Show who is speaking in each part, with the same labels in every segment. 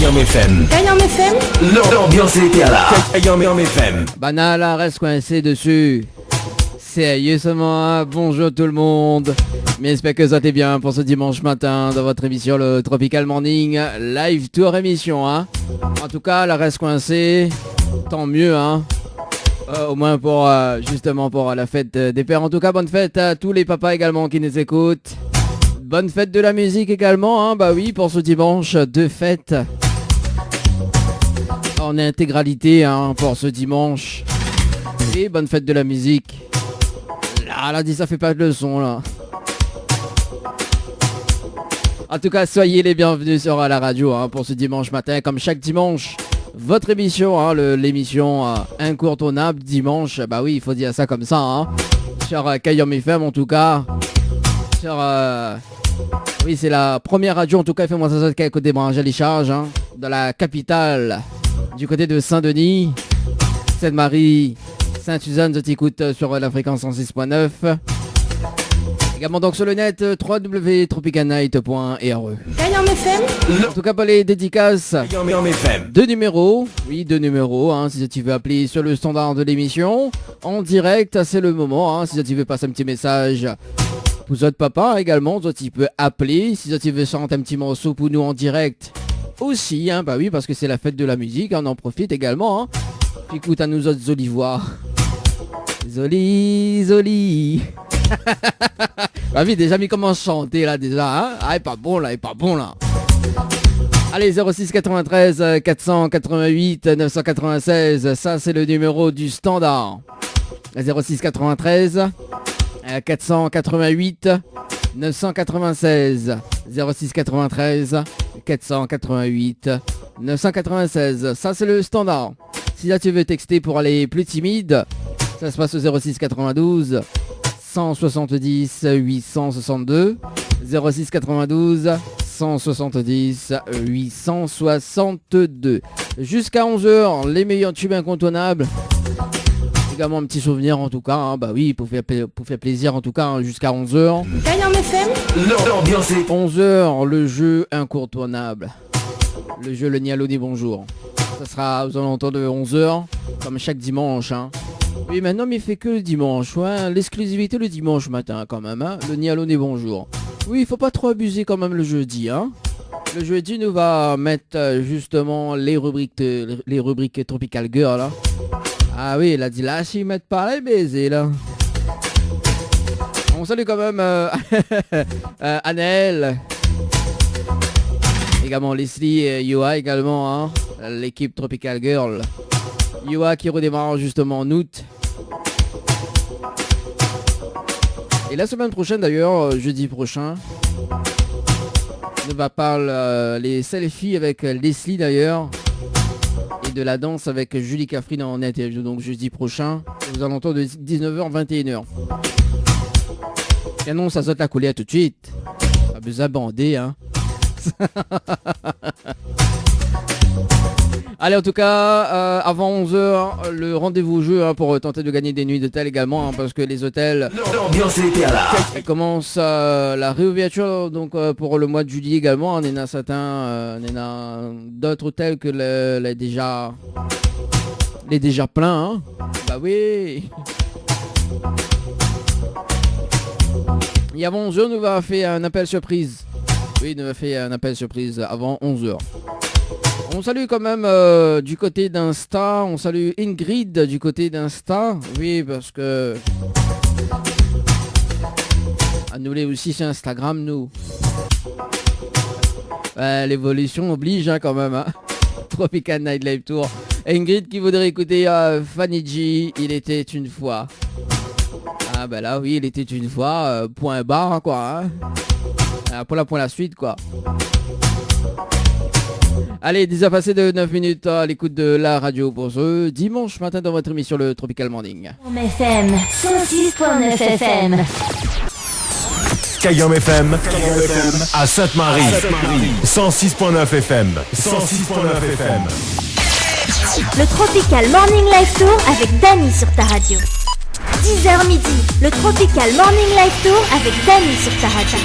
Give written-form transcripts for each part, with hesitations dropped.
Speaker 1: Kayam FM.
Speaker 2: Kayam FM.
Speaker 1: L'ambiance est là. Kayam FM.
Speaker 3: Banala reste coincé dessus. Sérieusement, hein, bonjour tout le monde. Mais j'espère que ça t'est bien pour ce dimanche matin dans votre émission le Tropical Morning Live Tour émission. Hein. En tout cas, la reste coincée, tant mieux. Hein. Au moins pour justement pour la fête des pères. En tout cas, bonne fête à tous les papas également qui nous écoutent. Bonne fête de la musique également. Hein. Bah oui, pour ce dimanche de fête. En intégralité hein, pour ce dimanche. Et bonne fête de la musique. Là, dit ça fait pas de leçon là. En tout cas, soyez les bienvenus sur la radio hein, pour ce dimanche matin. Comme chaque dimanche, votre émission, hein, l'émission incontournable dimanche. Bah oui, il faut dire ça comme ça. Hein, sur Kayam FM en tout cas. Sur... oui, c'est la première radio en tout cas. Fais-moi ça quelques débranches à les charges. Hein, dans la capitale, du côté de Saint-Denis, Sainte-Marie, Sainte-Suzanne, je t'écoute sur la fréquence 106.9. Également donc sur le net www.tropicalnight.re.
Speaker 2: Kayam FM.
Speaker 3: En tout cas pour les dédicaces,
Speaker 1: Kayam FM.
Speaker 3: deux numéros, oui deux numéros, hein, si tu veux appeler sur le standard de l'émission, en direct, c'est le moment, hein, si tu veux passer un petit message pour votre papa également, toi tu peux appeler, si tu veux chanter un petit morceau pour nous en direct aussi, hein, bah oui parce que c'est la fête de la musique, on en profite également, hein. Puis écoute à nous autres Zolivois. Zoli. Bah oui, déjà mis comment chanter là déjà, hein. Ah, il est pas bon là, Allez, 06 93 488 996, ça c'est le numéro du standard. 06 93 488 996. 06 93 488 996, ça c'est le standard. Si là tu veux texter pour aller plus timide, ça se passe au 06 92 170 862. 06 92 170 862. Jusqu'à 11h, les meilleurs tubes incontournables. Également un petit souvenir en tout cas, hein. Bah oui, pour faire plaisir en tout cas, hein, jusqu'à 11h.
Speaker 2: Kayam FM.
Speaker 1: L'ambiance est
Speaker 3: 11h, le jeu incontournable. Le jeu Le Nialo dit bonjour. Ça sera aux alentours de 11h, comme chaque dimanche. Hein. Oui, maintenant, mais il fait que le dimanche. Ouais. L'exclusivité le dimanche matin, quand même. Hein. Le Nialo dit bonjour. Oui, il faut pas trop abuser quand même le jeudi. Hein. Le jeudi, nous va mettre justement les rubriques Tropical Girl. Là. Ah oui, il a dit là, s'ils mettent pas les baisers, là. On salue quand même Annelle. Également Leslie et Yoa également, hein, l'équipe Tropical Girl. Yoa qui redémarre justement en août. Et la semaine prochaine d'ailleurs, jeudi prochain, on va parler les selfies avec Leslie d'ailleurs. Et de la danse avec Julie Cafrine en interview. Donc jeudi prochain, aux alentours de 19h-21h. Et non, ça saute la coulière tout de suite. Pas besoin de bander, hein. Allez, en tout cas, avant 11h, le rendez-vous jeu hein, pour tenter de gagner des nuits d'hôtel également, hein, parce que les hôtels commencent la réouverture donc pour le mois de juillet également. On a certains, on a d'autres hôtels que les déjà pleins. Hein. Bah oui. Et avant 11h, nous va faire un appel surprise. Oui, nous va faire un appel surprise avant 11h. On salue quand même du côté d'Insta, on salue Ingrid du côté d'Insta. Oui, parce que... à nous les aussi sur Instagram, nous. L'évolution oblige hein, quand même. Hein. Tropical Night Live Tour. Ingrid qui voudrait écouter Fanny G, il était une fois. Ah bah là oui, il était une fois, point barre hein, quoi. Hein. Pour la suite quoi. Allez, 10 heures passées de 9 minutes à l'écoute de la radio pour ce dimanche matin dans votre émission le Tropical Morning.
Speaker 2: FM 106.9 FM.
Speaker 1: Kayam FM à Sainte-Marie. 106.9 FM. 106.9 FM.
Speaker 2: Le Tropical Morning Live Tour avec Dany sur ta radio. 10h midi, le Tropical Morning Live Tour avec Dany sur ta radio.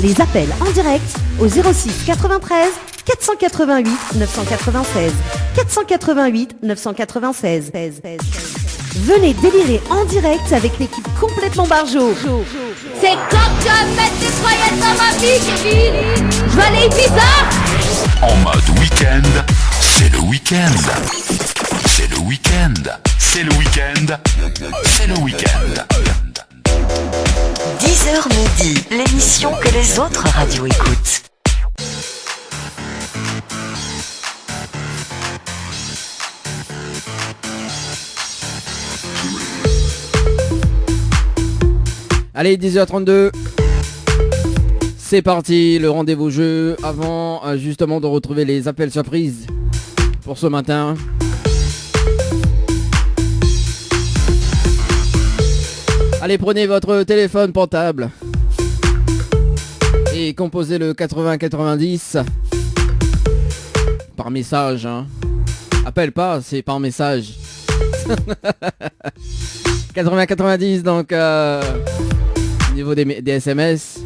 Speaker 4: Les appels en direct au 06 93 488 996. 488 996. Venez délirer en direct avec l'équipe complètement barjo.
Speaker 2: C'est quand tu vas mettre des croyettes dans ma vie, Kevin. Je vais aller Ibiza.
Speaker 5: En mode week-end, c'est le week-end. C'est le week-end. C'est le week-end. C'est le week-end.
Speaker 6: 10h midi, l'émission que les autres radios écoutent.
Speaker 3: Allez, 10h32. C'est parti, le rendez-vous jeu avant justement de retrouver les appels surprises pour ce matin. Allez, prenez votre téléphone portable et composez le 8090 par message. Hein. Appelle pas, c'est par message. 8090 donc au niveau des SMS.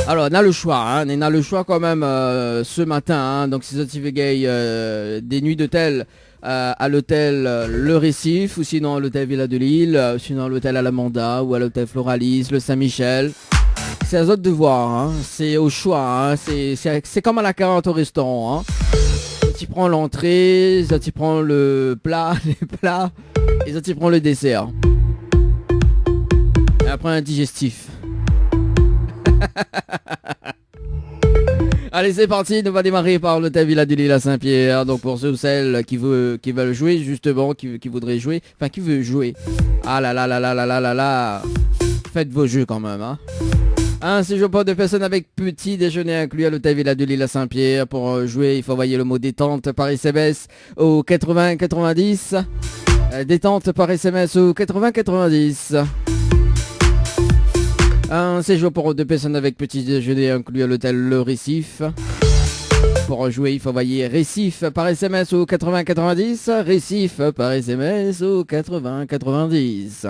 Speaker 3: Alors on a le choix, hein, on a le choix quand même ce matin. Hein, donc si vous avez des nuits d'hôtel à l'hôtel Le Récif ou sinon à l'hôtel Villa de Lille, sinon à l'hôtel Alamanda ou à l'hôtel Floralis, le Saint-Michel. C'est à eux de voir, hein, c'est au choix, hein, c'est comme à la carte au restaurant. Hein. Tu prends l'entrée, tu prends le plat, les plats, et tu prends le dessert. Et après un digestif. Allez, c'est parti, on va démarrer par l'hôtel Villa de Lille à Saint-Pierre. Donc pour ceux ou celles qui veulent jouer, justement, qui voudraient jouer, enfin qui veut jouer. Ah là là là là là là là là. Faites vos jeux quand même, hein. Un séjour pour 2 personnes avec petit déjeuner inclus à l'hôtel Villa de Lille à Saint-Pierre. Pour jouer, il faut envoyer le mot détente par SMS au 8090. Détente par SMS au 8090. Un séjour pour 2 personnes avec petit déjeuner inclus à l'hôtel Le Récif. Pour jouer, il faut envoyer Récif par SMS au 8090. Récif par SMS au 8090.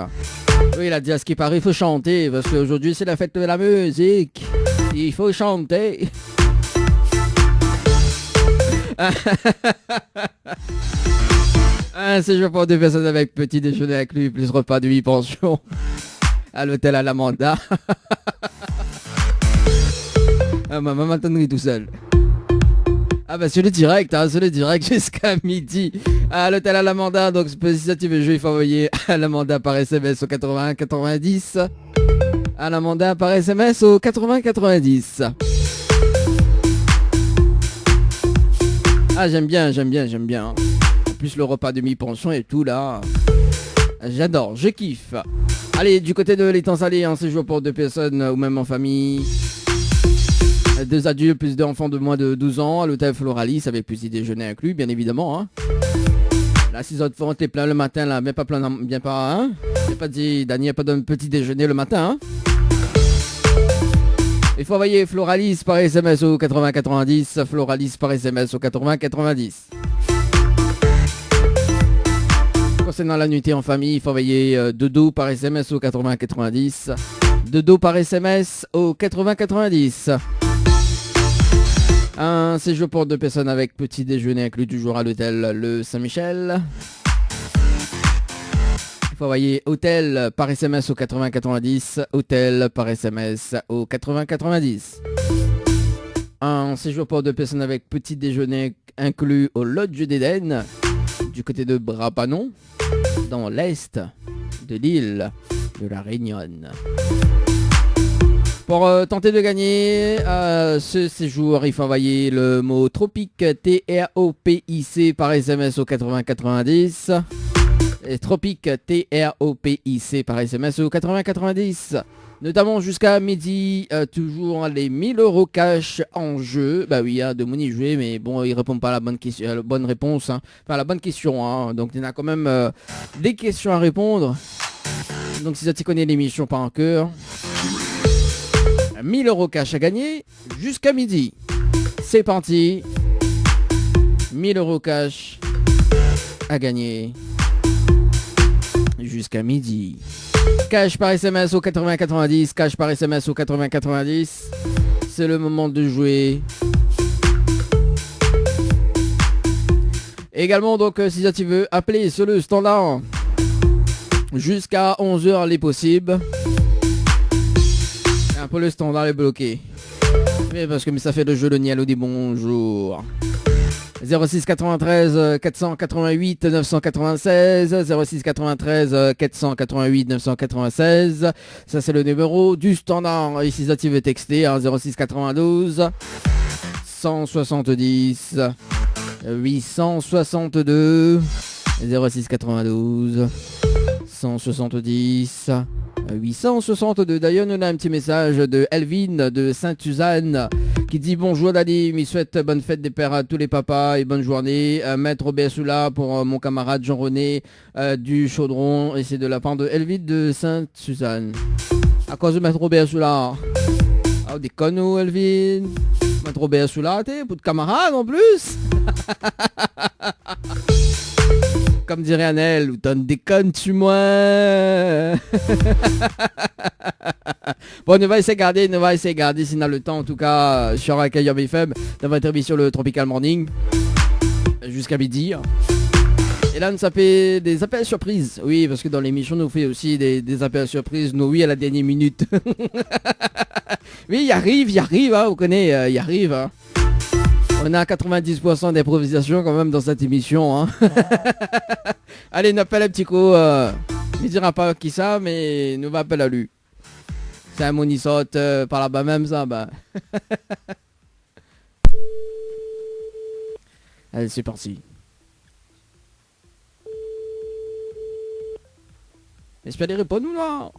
Speaker 3: Oui, il a dit à ce qui paraît, il faut chanter, parce qu'aujourd'hui c'est la fête de la musique. Il faut chanter. Un séjour pour 2 personnes avec petit déjeuner inclus, plus repas de 8 pensions à l'hôtel Alamanda. Ah, ma maman m'attendrait tout seul. Ah bah c'est le direct, hein, c'est le direct jusqu'à midi à l'hôtel Alamanda. Donc si ça tu veux jouer, il faut envoyer Alamanda par SMS au 8090. Alamanda par SMS au 8090. Ah j'aime bien. En plus le repas demi-pension et tout là. J'adore, je kiffe. Allez, du côté de l'étang salé, un séjour pour 2 personnes ou même en famille. 2 adultes plus 2 enfants de moins de 12 ans à l'hôtel Floralis avec petit déjeuner inclus, bien évidemment. Hein. Là, si votre enfant est plein le matin, là, mais pas plein, bien pas. Hein. J'ai pas dit, Daniel, pas de petit déjeuner le matin. Hein. Il faut envoyer Floralis par SMS au 8090. Floralis par SMS au 8090. Concernant la nuitée en famille, il faut envoyer Dodo par SMS au 8090. Dodo par SMS au 8090. Un séjour pour 2 personnes avec petit déjeuner inclus toujours à l'hôtel Le Saint-Michel. Il faut envoyer hôtel par SMS au 8090. Hôtel par SMS au 8090. Un séjour pour 2 personnes avec petit déjeuner inclus au Lodge d'Éden du côté de Brapanon dans l'est de l'île de la Réunion. Pour tenter de gagner ce séjour, il faut envoyer le mot tropique TROPIC par SMS au 8090. Et tropique TROPIC par SMS au 8090. Notamment jusqu'à midi, toujours les 1000 € cash en jeu. Bah oui, de money joué, mais bon, il répond pas à la bonne question, à la bonne réponse. Hein. Enfin, à la bonne question. Hein. Donc, il y en a quand même des questions à répondre. Donc, si tu connais l'émission par cœur. 1000 € cash à gagner jusqu'à midi. C'est parti. 1000 € cash à gagner jusqu'à midi. Cash par SMS au 80-90, cash par SMS au 80-90. C'est le moment de jouer. Également donc si tu veux appeler sur le standard jusqu'à 11h les possibles. Un peu le standard est bloqué. Mais parce que ça fait le jeu de Nialo dit bonjour. 06 93 488 996 06 93 488 996. Ça c'est le numéro du standard. Ici ça tu veux texter 06 92 170 862 06 92 170 862. D'ailleurs, nous avons un petit message de Elvin de Sainte-Suzanne qui dit bonjour Dani, il souhaite bonne fête des pères à tous les papas et bonne journée. Maître Robert Soula pour mon camarade Jean-René du Chaudron. Et c'est de la part de Elvin de Sainte-Suzanne. À cause de Maître Robert Soula. Ah, des conneaux Elvin. Maître Robert Soula, t'es pour de camarade en plus. Comme dirait Annelle, ou t'en déconnes-tu moi. Bon, nous va essayer de garder si on a le temps, en tout cas, sur Accueillant BFM, dans votre émission le Tropical Morning, jusqu'à midi. Et là, ça fait des appels surprises. Oui, parce que dans l'émission, nous fait aussi des appels surprises. Nous, oui, à la dernière minute. Oui, il arrive, hein, vous connaissez, il arrive, hein. On a 90% d'improvisation quand même dans cette émission. Hein. Allez, nous appelle un petit coup. Il ne dira pas qui ça, mais nous va appeler à lui. C'est un monisote par là-bas même ça. Bah. Allez, c'est parti. J'espère qu'il répond nous là.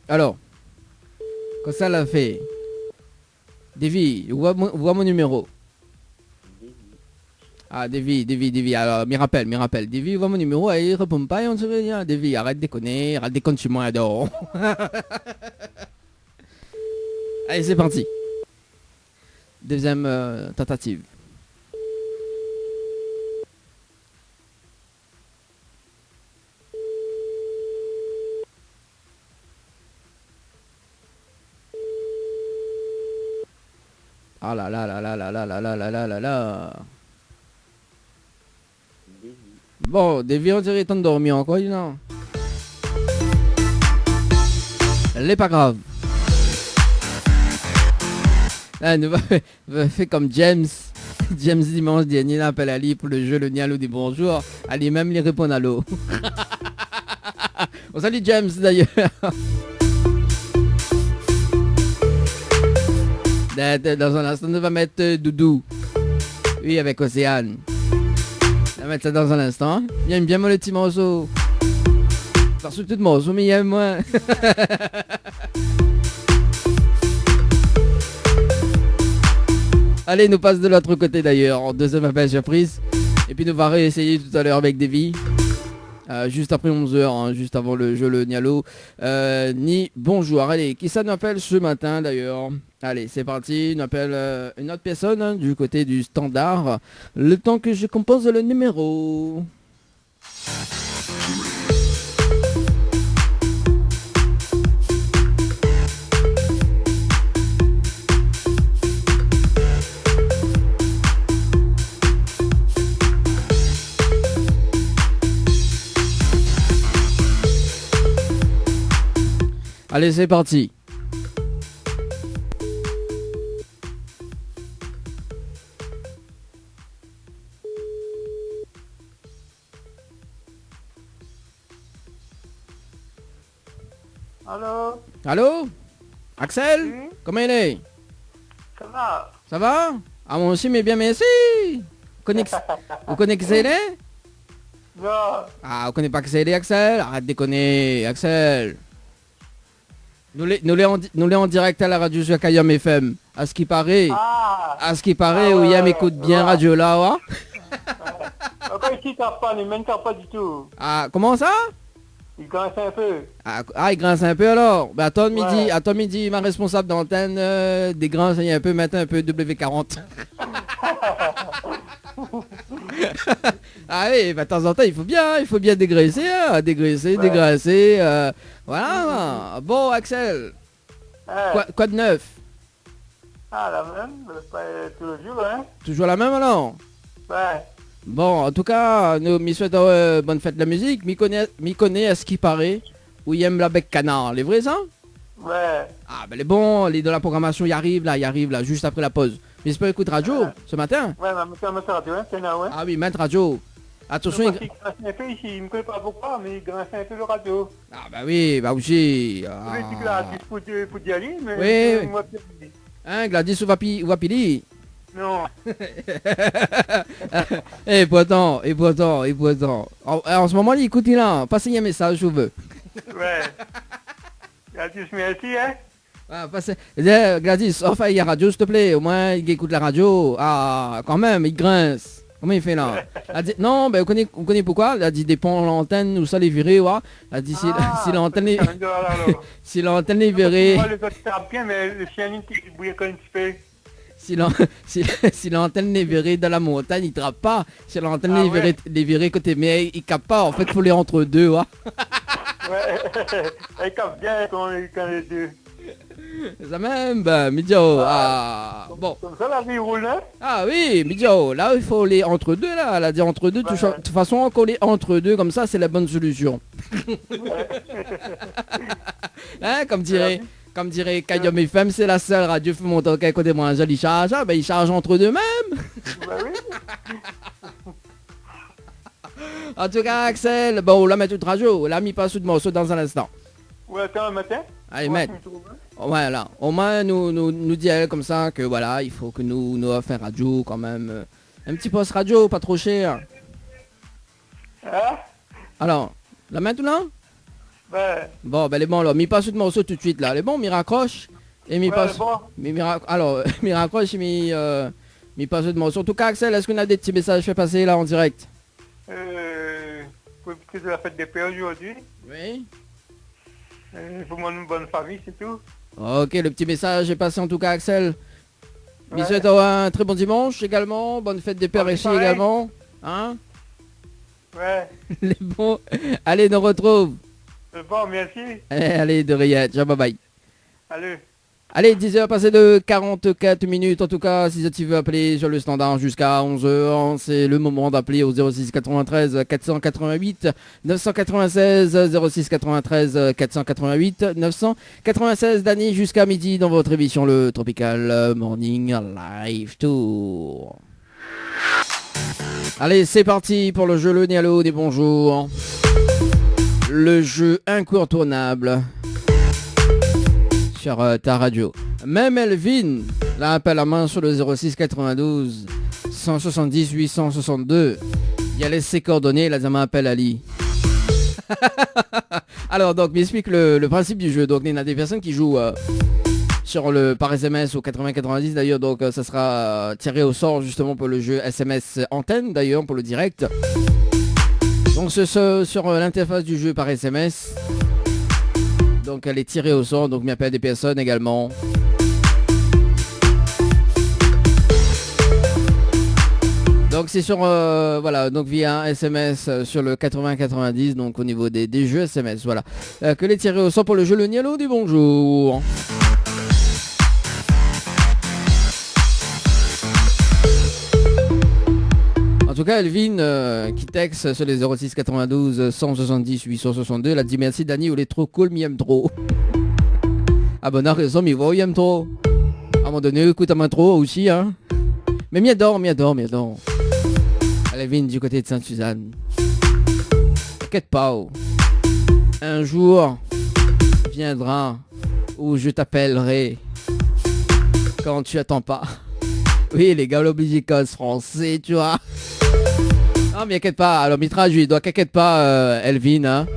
Speaker 3: Alors, quand ça l'a fait, Davy, vois mon numéro. Ah, Davy, alors, m'y rappelle. Davy, vois mon numéro, il répond pas et on se dit, Davy, arrête de déconner, chez moi, adore. Allez, c'est parti. Deuxième tentative. Ah là là là là là là là là là là là là. Bon, Davy, on dirait t'en dormi encore, non? Elle est pas grave. Là, nous va faire comme James. James dimanche dernier, appelle Ali pour le jeu le Nialo des bonjours. Ali même lui répond à l'eau. On salue James d'ailleurs. Dans un instant, on va mettre Doudou. Oui, avec Océane. On va mettre ça dans un instant. Il aime bien moi le petit morceau. Parce que tout morceau, mais il aime moi. Allez, nous passe de l'autre côté d'ailleurs, en deuxième appel surprise. Et puis nous va réessayer tout à l'heure avec Davy. Juste après 11h, hein, juste avant le jeu le Nialo. Ni bonjour. Allez, qui ça nous appelle ce matin d'ailleurs? Allez, c'est parti. On appelle une autre personne hein, du côté du standard. Le temps que je compose le numéro. Allez, c'est parti.
Speaker 7: Allô?
Speaker 3: Allô? Axel?
Speaker 7: Oui?
Speaker 3: Comment il est?
Speaker 7: Ça va?
Speaker 3: Ça va? Ah, moi aussi, mais bien, merci. Vous connaissez les?
Speaker 7: Non.
Speaker 3: Ah, vous connaissez pas Axel et Axel? Arrête de déconner, Axel. Nous les en direct à la radio sur Kayam FM. À ce qui paraît,
Speaker 7: Ouais,
Speaker 3: William écoute bien
Speaker 7: ouais.
Speaker 3: radio là, ouais.
Speaker 7: Encore ici, t'as pas, ne m'entends pas du tout.
Speaker 3: Ah, comment ça?
Speaker 7: Il grince un peu.
Speaker 3: Ah, il grince un peu alors. Bah,
Speaker 7: Ouais.
Speaker 3: attends midi, ma responsable d'antenne des grince un peu, maintenant un peu W40. Ah oui, bah, de temps en temps, il faut bien dégraisser, hein, dégraisser,
Speaker 7: Ouais.
Speaker 3: dégraisser. Voilà. Bon, Axel,
Speaker 7: Ouais.
Speaker 3: quoi de neuf?
Speaker 7: Ah, la même, pas tous les jours, hein.
Speaker 3: Toujours la même alors?
Speaker 7: Ouais.
Speaker 3: Bon, en tout cas, nous m'y souhaitons bonne fête de la musique. M'y connaît à ce qui paraît, où il aime la bec canard. Les vrais, ça?
Speaker 7: Ouais.
Speaker 3: Ah, ben les bons, les de la programmation, il arrive là, juste après la pause. Mais c'est pas écoute radio, ce matin?
Speaker 7: Ouais, mais ma radio, hein, c'est là, ouais.
Speaker 3: Ah oui, maître radio. Attention,
Speaker 7: Il grince un peu ici, il me connaît pas pourquoi, mais il grince un peu le radio.
Speaker 3: Ah bah oui, bah aussi.
Speaker 7: Je lui dis que là, pour d'y aller, mais...
Speaker 3: Oui.
Speaker 7: Moi, je dis,
Speaker 3: Hein, Gladys ou Wapili?
Speaker 7: non.
Speaker 3: Et pourtant. En ce moment, il écoute là, passez un message, je veux.
Speaker 7: Ouais. Gladys, merci, hein.
Speaker 3: Ah, Gladys, enfin, il y a radio, s'il te plaît. Au moins, il écoute la radio. Ah, quand même, il grince. Comment il fait là? Elle dit, non, ben, on connaît pourquoi. Elle a dit, dépend de l'antenne, ou ça les virer, ouais. Elle a dit, si l'antenne est... si l'antenne est virée...
Speaker 7: Moi, les autres savent bien, mais le chien, il bouille quand il se fait.
Speaker 3: Si l'antenne est virée dans la montagne, il trappe pas. Si l'antenne
Speaker 7: Ah
Speaker 3: est virée côté mer, il capte pas. En fait, il faut les entre deux, ouais.
Speaker 7: Ouais. Elle capte bien quand les deux.
Speaker 3: Ça même, ben, Midio, ah, bon.
Speaker 7: Comme ça, la vie roule, hein.
Speaker 3: Ah oui, Midio, là, il faut les entre deux, là. Elle a dit entre deux, de toute façon, qu'on les entre deux, comme ça, c'est la bonne solution. Hein, comme dirait Kayom FM, c'est la seule radio fait monter au côté moi, il charge, ah, ben, il charge entre deux même.
Speaker 7: Bah oui.
Speaker 3: En tout cas, Axel, bon, on la met toute radio, on l'a mis pas sous de morceau dans un instant.
Speaker 7: Ouais, attends, un matin.
Speaker 3: Allez,
Speaker 7: Ouais,
Speaker 3: mec.
Speaker 7: tu me trouves, hein.
Speaker 3: Voilà, au moins nous dit elle comme ça que voilà, il faut que nous offre un radio quand même. Un petit poste radio, pas trop cher.
Speaker 7: Hein.
Speaker 3: Alors, là maintenant?
Speaker 7: Ouais.
Speaker 3: Bon, ben les bons alors, m'y passe de morceau tout de suite là. Les bons, m'y raccroche. Et m'y
Speaker 7: Ouais,
Speaker 3: passe.
Speaker 7: bon.
Speaker 3: Alors, m'y raccroche et m'y passe de morceau. En tout cas, Axel, est-ce qu'on a des petits messages fait passer là en direct?
Speaker 7: Pour de la fête des pères aujourd'hui.
Speaker 3: Oui.
Speaker 7: Pour moi, une bonne famille, c'est tout.
Speaker 3: Ok, le petit message est passé en tout cas, Axel.
Speaker 7: Ouais.
Speaker 3: M'y souhaite un très bon dimanche également. Bonne fête des pères
Speaker 7: Bonne
Speaker 3: ici
Speaker 7: soirée.
Speaker 3: également. Hein?
Speaker 7: Ouais.
Speaker 3: Les bons. Allez, nous retrouve.
Speaker 7: Bon, merci.
Speaker 3: Allez, de rien. Ciao, bye bye.
Speaker 7: Allez.
Speaker 3: Allez, 10h passé de 44 minutes. En tout cas, si tu veux appeler sur le standard jusqu'à 11h, c'est le moment d'appeler au 06 93 488 996 06 93 488 996 Dany jusqu'à midi dans votre émission le Tropical Morning Live Tour. Allez, c'est parti pour le jeu Le Nialo des bonjours. Le jeu incontournable sur ta radio. Même Elvin la appelle à main sur le 06 92 170 862. Il y a laissé ses coordonnées, la dame appelle Ali. Alors donc, m'explique le principe du jeu. Donc il y a des personnes qui jouent sur le par SMS au 80-90 d'ailleurs. Donc ça sera tiré au sort justement pour le jeu SMS antenne d'ailleurs pour le direct. Donc sur l'interface du jeu par SMS. Donc elle est tirée au sort, donc m'y appelle des personnes également. Donc c'est sur voilà, donc via un SMS sur le 80-90, donc au niveau des jeux SMS, voilà. Que les tirés au sort pour le jeu Le Nialo du bonjour. En tout cas, Elvin qui texte sur les 06 92 170 862, elle a dit merci Dany, il est trop cool, m'y aime trop. Ah ben on a raison, m'y va, il aime trop. À un moment donné, écoute à main trop aussi, hein. Mais m'y adore. Elvin du côté de Sainte-Suzanne. T'inquiète pas, oh. Un jour viendra où je t'appellerai quand tu attends pas. Oui, les gars, l'obligé cause français, tu vois. Non, mais inquiète pas. Alors, Mitra, je lui dois, t'inquiète pas, Elvin, hein.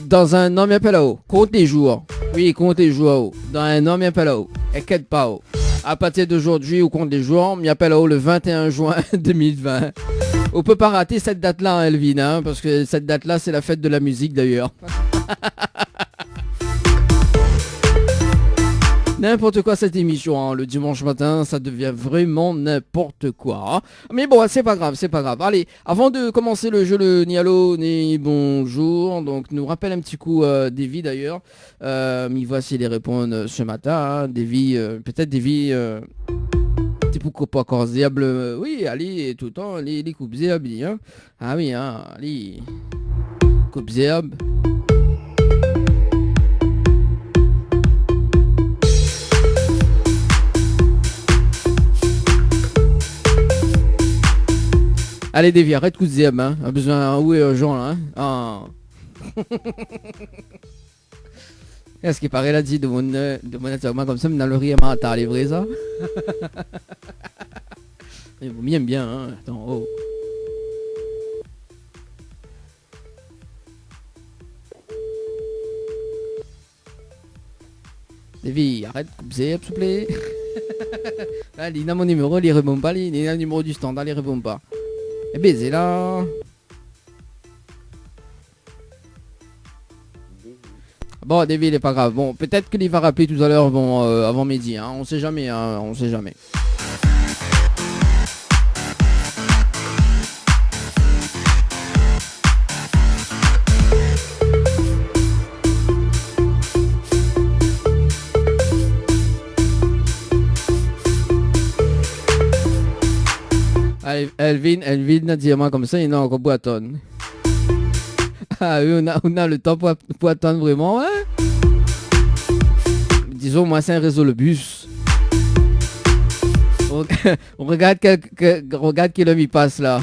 Speaker 3: Dans un an, m'y appelle là-haut. Compte les jours. Oui, compte les jours. Dans un an, m'y appelle là-haut. Inquiète pas, oh. À partir d'aujourd'hui, ou compte les jours, m'y appelle là-haut le 21 juin 2020. On peut pas rater cette date-là, hein, Elvin, hein, parce que cette date-là, c'est la fête de la musique d'ailleurs. N'importe quoi cette émission, hein. Le dimanche matin, ça devient vraiment n'importe quoi. Hein. Mais bon, c'est pas grave, c'est pas grave. Allez, avant de commencer le jeu, le ni allô, ni bonjour, donc nous rappelle un petit coup Davy d'ailleurs. Mais voici les répondre ce matin. Hein. Davy, peut-être Davy... pourquoi pas encore diable, oui, allez, tout le temps, les coupes zéab, hein. Ah oui, hein, allez, coupe zéab. Allez, Davy, arrête coup de zéab, hein, a besoin, où est Jean, là, hein. Ah. Est-ce qu'il paraît là dit de mon attirement comme ça, mais dans le rire, t'as les vrais ça. Il vous m'aime bien, hein. Attends, oh. Davy, arrête, coupe s'il vous plaît. Là, il a mon numéro, il répond pas, il a le numéro du standard, il répond pas. Et baiser là. Bon, Davy, il est pas grave. Bon, peut-être qu'il va rappeler tout à l'heure avant midi. Hein. On sait jamais, hein. On sait jamais. Allez, Elvin a dit à moi comme ça, il a encore boiton. Ah oui, on a le temps pour attendre vraiment, hein. Disons, moi, c'est un réseau le bus. On regarde quel homme il passe là.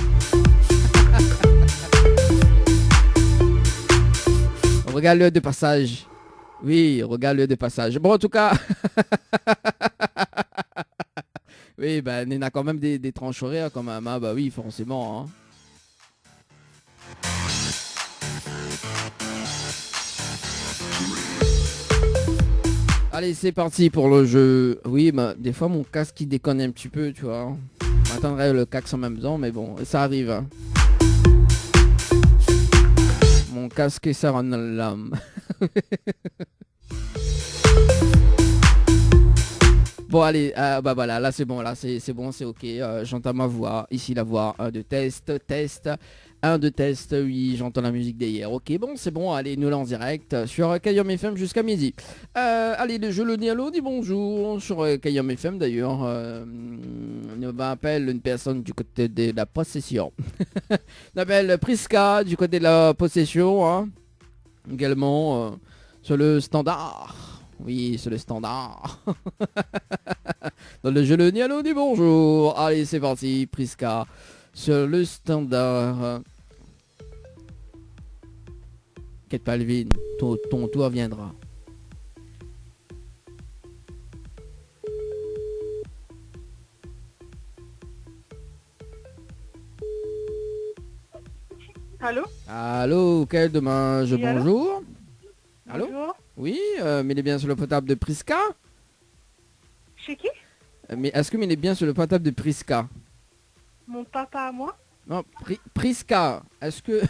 Speaker 3: On regarde l'heure de passage. Oui, regarde l'heure de passage. Bon, en tout cas... oui, ben, il y a quand même des tranches horaires quand même, hein. Bah oui, forcément, hein. Allez, c'est parti pour le jeu. Oui, bah, des fois, mon casque, il déconne un petit peu, tu vois. On attendrait le casque en même temps, mais bon, ça arrive. Hein. Mon casque, ça rend l'âme. Bon, allez, bah voilà, là, c'est bon, c'est bon, c'est ok. J'entends ma voix. Ici, la voix 1 de test. 1 de test, oui, j'entends la musique d'hier. Ok, bon, c'est bon, allez, nous là en direct sur Kayom FM jusqu'à midi. Allez, le jeu, le ni allô, dit bonjour sur Kayom FM d'ailleurs. On m'appelle une personne du côté de la possession. On appelle Priska du côté de la possession. Hein. Également sur le standard. Oui, c'est le standard. Dans le jeu, le ni allô, dit bonjour. Allez, c'est parti, Priska sur le standard. T'inquiète pas, Elvin, ton tour viendra.
Speaker 8: Allô?
Speaker 3: Allô, quel dommage,
Speaker 8: oui,
Speaker 3: bonjour. Allô?
Speaker 8: Bonjour.
Speaker 3: Oui, mais il est bien sur le portable de Priska?
Speaker 8: Chez qui?
Speaker 3: Mais est-ce que il est bien sur le portable de Priska?
Speaker 8: Mon papa à moi?
Speaker 3: Non, Priska, est-ce que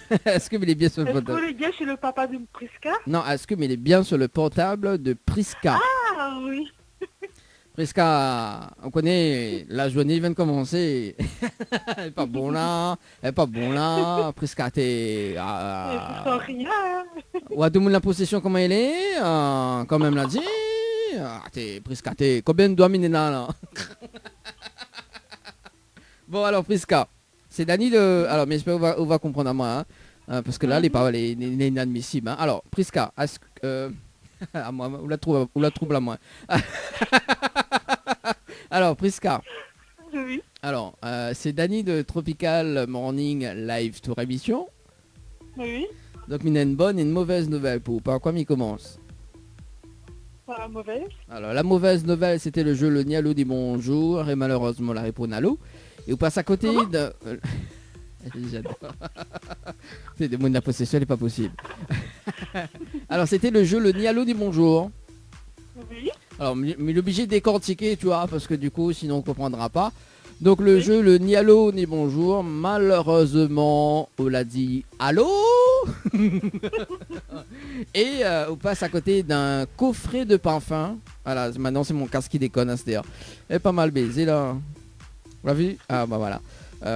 Speaker 3: il est bien sur le portable?
Speaker 8: Est-ce que le gars chez le papa de Priska?
Speaker 3: Non, est-ce que il est bien sur le portable de Priska?
Speaker 8: Ah oui.
Speaker 3: Priska, on connaît, la journée vient de commencer. Elle est pas bon là, Priska, t'es...
Speaker 8: rien.
Speaker 3: Ouais, tout le monde la possession comment elle est, quand même l'a dit. T'es Priska, t'es combien de doigts minena là? Bon alors Priska, c'est Dani de... Alors mais j'espère qu'on va comprendre à moi, hein, parce que là les paroles est inadmissible. Hein. Alors Priska, est-ce que... à moi, ou la trouble à moi. Alors Priska.
Speaker 8: Oui.
Speaker 3: Alors, c'est Dani de Tropical Morning Live Tour émission.
Speaker 8: Oui.
Speaker 3: Donc il y a une bonne et une mauvaise nouvelle pour vous. Par quoi il commence?
Speaker 8: Pas mauvaise.
Speaker 3: Alors la mauvaise nouvelle c'était le jeu le Nialo dit bonjour et malheureusement la réponse Nalo. Et vous passez à côté de... J'adore. C'est des mots de la possession, elle est pas possible. Alors c'était le jeu le Nialo dit bonjour.
Speaker 8: Oui.
Speaker 3: Alors mais l'obligé de décortiquer tu vois parce que du coup sinon on comprendra pas. Donc le jeu, le ni allô ni bonjour, malheureusement, on l'a dit allô. Et on passe à côté d'un coffret de parfum. Voilà, maintenant c'est mon casque qui déconne à cette heure. Elle est pas mal baisé là. Vous l'avez vu? Ah bah voilà,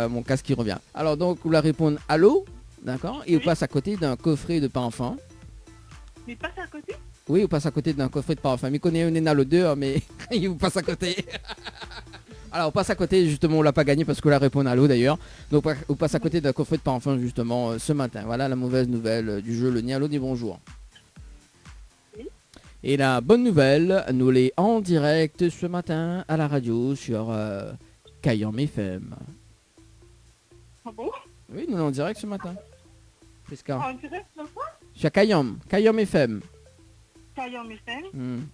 Speaker 3: mon casque qui revient. Alors donc vous la répondre allô, d'accord. Et on passe à côté d'un coffret de parfum.
Speaker 8: Mais passe à côté?
Speaker 3: Oui, on passe à côté d'un coffret de parfum. Il connaît une l'odeur, mais il vous passe à côté. Alors on passe à côté, justement on l'a pas gagné parce qu'on la répond à l'eau d'ailleurs. Donc on passe à côté d'un coffret de parfum justement ce matin. Voilà la mauvaise nouvelle du jeu, le ni allô ni bonjour. Et la bonne nouvelle, nous l'est en direct ce matin à la radio sur Kayam FM.
Speaker 8: Ah bon?
Speaker 3: Oui, nous l'est en direct ce matin. Prisca.
Speaker 8: En direct, c'est quoi?
Speaker 3: Sur Kayam FM.
Speaker 8: Kayam FM.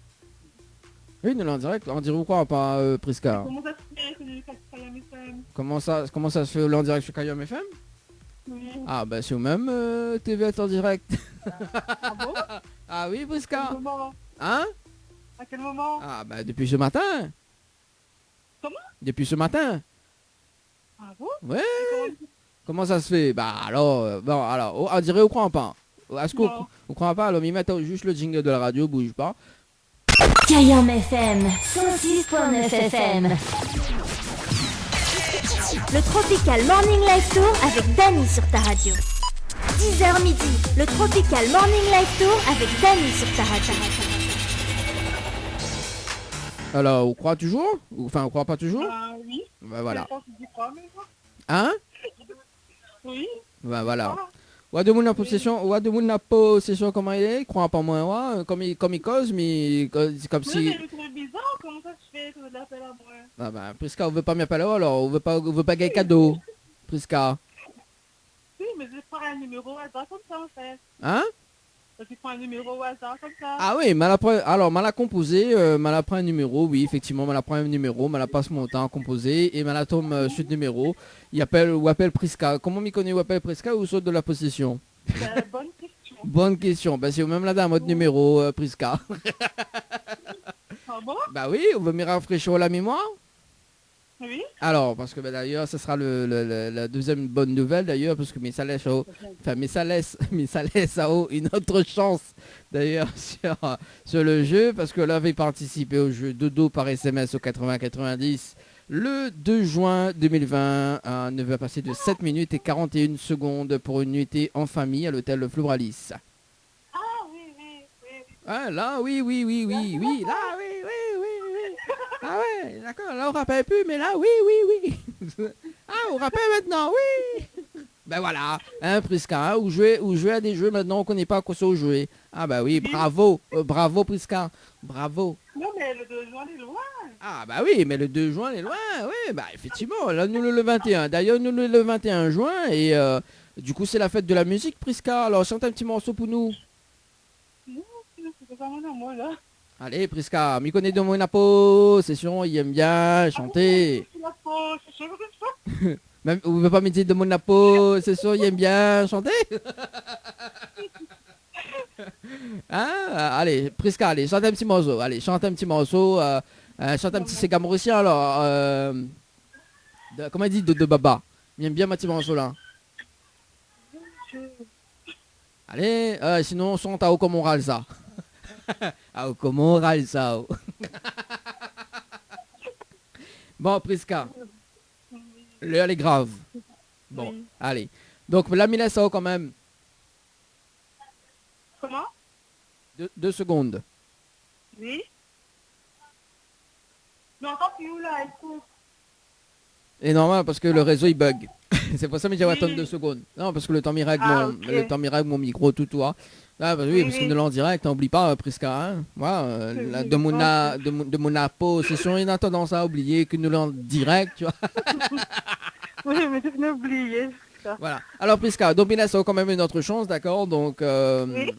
Speaker 3: Oui, nous l'est en direct. On dirait quoi pas Prisca?
Speaker 8: Comment ça se fait que j'ai Kayam FM?
Speaker 3: Comment ça se fait en direct sur Kayam FM?
Speaker 8: Oui.
Speaker 3: Ah bah c'est au même TV en direct.
Speaker 8: Ah bon?
Speaker 3: Ah oui
Speaker 8: À
Speaker 3: Prisca.
Speaker 8: quel moment?
Speaker 3: Hein?
Speaker 8: À quel moment?
Speaker 3: Ah bah depuis ce matin.
Speaker 8: Comment?
Speaker 3: Depuis ce matin.
Speaker 8: Ah bon?
Speaker 3: Ouais.
Speaker 8: Comment-
Speaker 3: Comment ça se fait? Bah alors, bon alors, on dirait au croit pas. Est-ce qu'on
Speaker 8: Non.
Speaker 3: croit pas? Alors m'y mettre juste le jingle de la radio, bouge pas.
Speaker 2: Kayam FM 106.9 FM. Le Tropical Morning Live Tour avec Dany sur ta radio. 10h midi, le Tropical Morning Live Tour avec Dany sur ta radio.
Speaker 3: Alors, on croit toujours? Enfin, on croit pas toujours?
Speaker 8: Ah oui.
Speaker 3: Bah voilà.
Speaker 8: Je pense que tu dis quoi, mais moi?
Speaker 3: Hein?
Speaker 8: Oui.
Speaker 3: Bah voilà.
Speaker 8: Ah.
Speaker 3: Ouah de moun na possession comment il est, il croit pas moins, ouais, comme il cause, mais c'est comme
Speaker 8: Oui,
Speaker 3: si...
Speaker 8: mais je trouve bizarre, comment ça se fait que tu l'appelles à moi?
Speaker 3: Ah bah, Prisca, on veut pas m'appeler alors, on veut pas gagner cadeau. Prisca.
Speaker 8: Oui, mais je prends un numéro au hasard comme ça en fait.
Speaker 3: Hein?
Speaker 8: Tu prends un numéro au hasard comme ça.
Speaker 3: Ah oui, mal a composé, mal a pris un numéro, oui, effectivement, mal a pris un numéro, mal a passe mon temps à composer, et mal a tombe sur le numéro, il appelle Prisca. Comment m'y connaît ou appelle Prisca ou saute de la possession?
Speaker 8: Bonne question.
Speaker 3: Bonne question, bah c'est même là dans votre numéro, Prisca.
Speaker 8: Ah bon?
Speaker 3: Bah oui, on veut me rafraîchir la mémoire.
Speaker 8: Oui.
Speaker 3: Alors, parce que bah, d'ailleurs, ça sera la deuxième bonne nouvelle d'ailleurs, parce que mais ça laisse à haut une autre chance d'ailleurs sur le jeu, parce que là, avait participé au jeu Dodo par SMS au 80-90 le 2 juin 2020, à 9h passé de 7 minutes et 41 secondes pour une nuitée en famille à l'hôtel Floralis.
Speaker 8: Ah oui, oui, oui.
Speaker 3: Ah, là, oui, là, oui. Ah ouais, d'accord, là on rappelle plus, mais là, oui. Ah, on rappelle maintenant, oui. Ben voilà, hein, Prisca, hein, ou jouer à des jeux maintenant, on connaît pas à quoi ça jouer. Ah bah oui, bravo Prisca, bravo.
Speaker 8: Non, mais le 2 juin est loin.
Speaker 3: Ah bah oui, mais le 2 juin est loin, oui, bah effectivement, là nous le 21, d'ailleurs nous le 21 juin, et du coup c'est la fête de la musique, Prisca, alors chante un petit morceau pour nous.
Speaker 8: Non, c'est pas mon amour là.
Speaker 3: Allez Prisca, m'y connaît de mon apo, c'est sûr, il aime bien chanter.
Speaker 8: La peau, c'est sûr que ça.
Speaker 3: Même, vous ne pouvez pas me dire de mon apo, c'est sûr, il aime bien chanter. Hein? Allez, Prisca, allez, chante un petit morceau. Allez, chante un petit morceau. Chante un petit Sega Mauricien, alors. Comment il dit de Baba? Il aime bien ma petit morceau là. Allez, sinon, chante à Okomon Ralsa. À Okomon Ralsa. Bon, Prisca. L'heure est grave. Bon,
Speaker 8: Oui.
Speaker 3: allez. Donc, la Mila ça quand même.
Speaker 8: Comment?
Speaker 3: 2 secondes.
Speaker 8: Oui. Mais encore plus où là, écoute.
Speaker 3: Et normal parce que le réseau il bug. C'est pour ça que j'ai
Speaker 8: Oui.
Speaker 3: attendre 2 secondes. Non, parce que le temps miracle,
Speaker 8: Ok.
Speaker 3: le temps miracle, mon micro, tout toi. Ah, bah oui, parce que nous l'en direct, n'oublie pas, Prisca. Hein. Voilà,
Speaker 8: Oui,
Speaker 3: de mon apo, c'est sûr, il a tendance à oublier que nous l'en direct, tu vois.
Speaker 8: Oui, mais tu n'as oublié. Ça.
Speaker 3: Voilà. Alors, Prisca, donc il a quand même une autre chance, d'accord. Donc,
Speaker 8: Oui.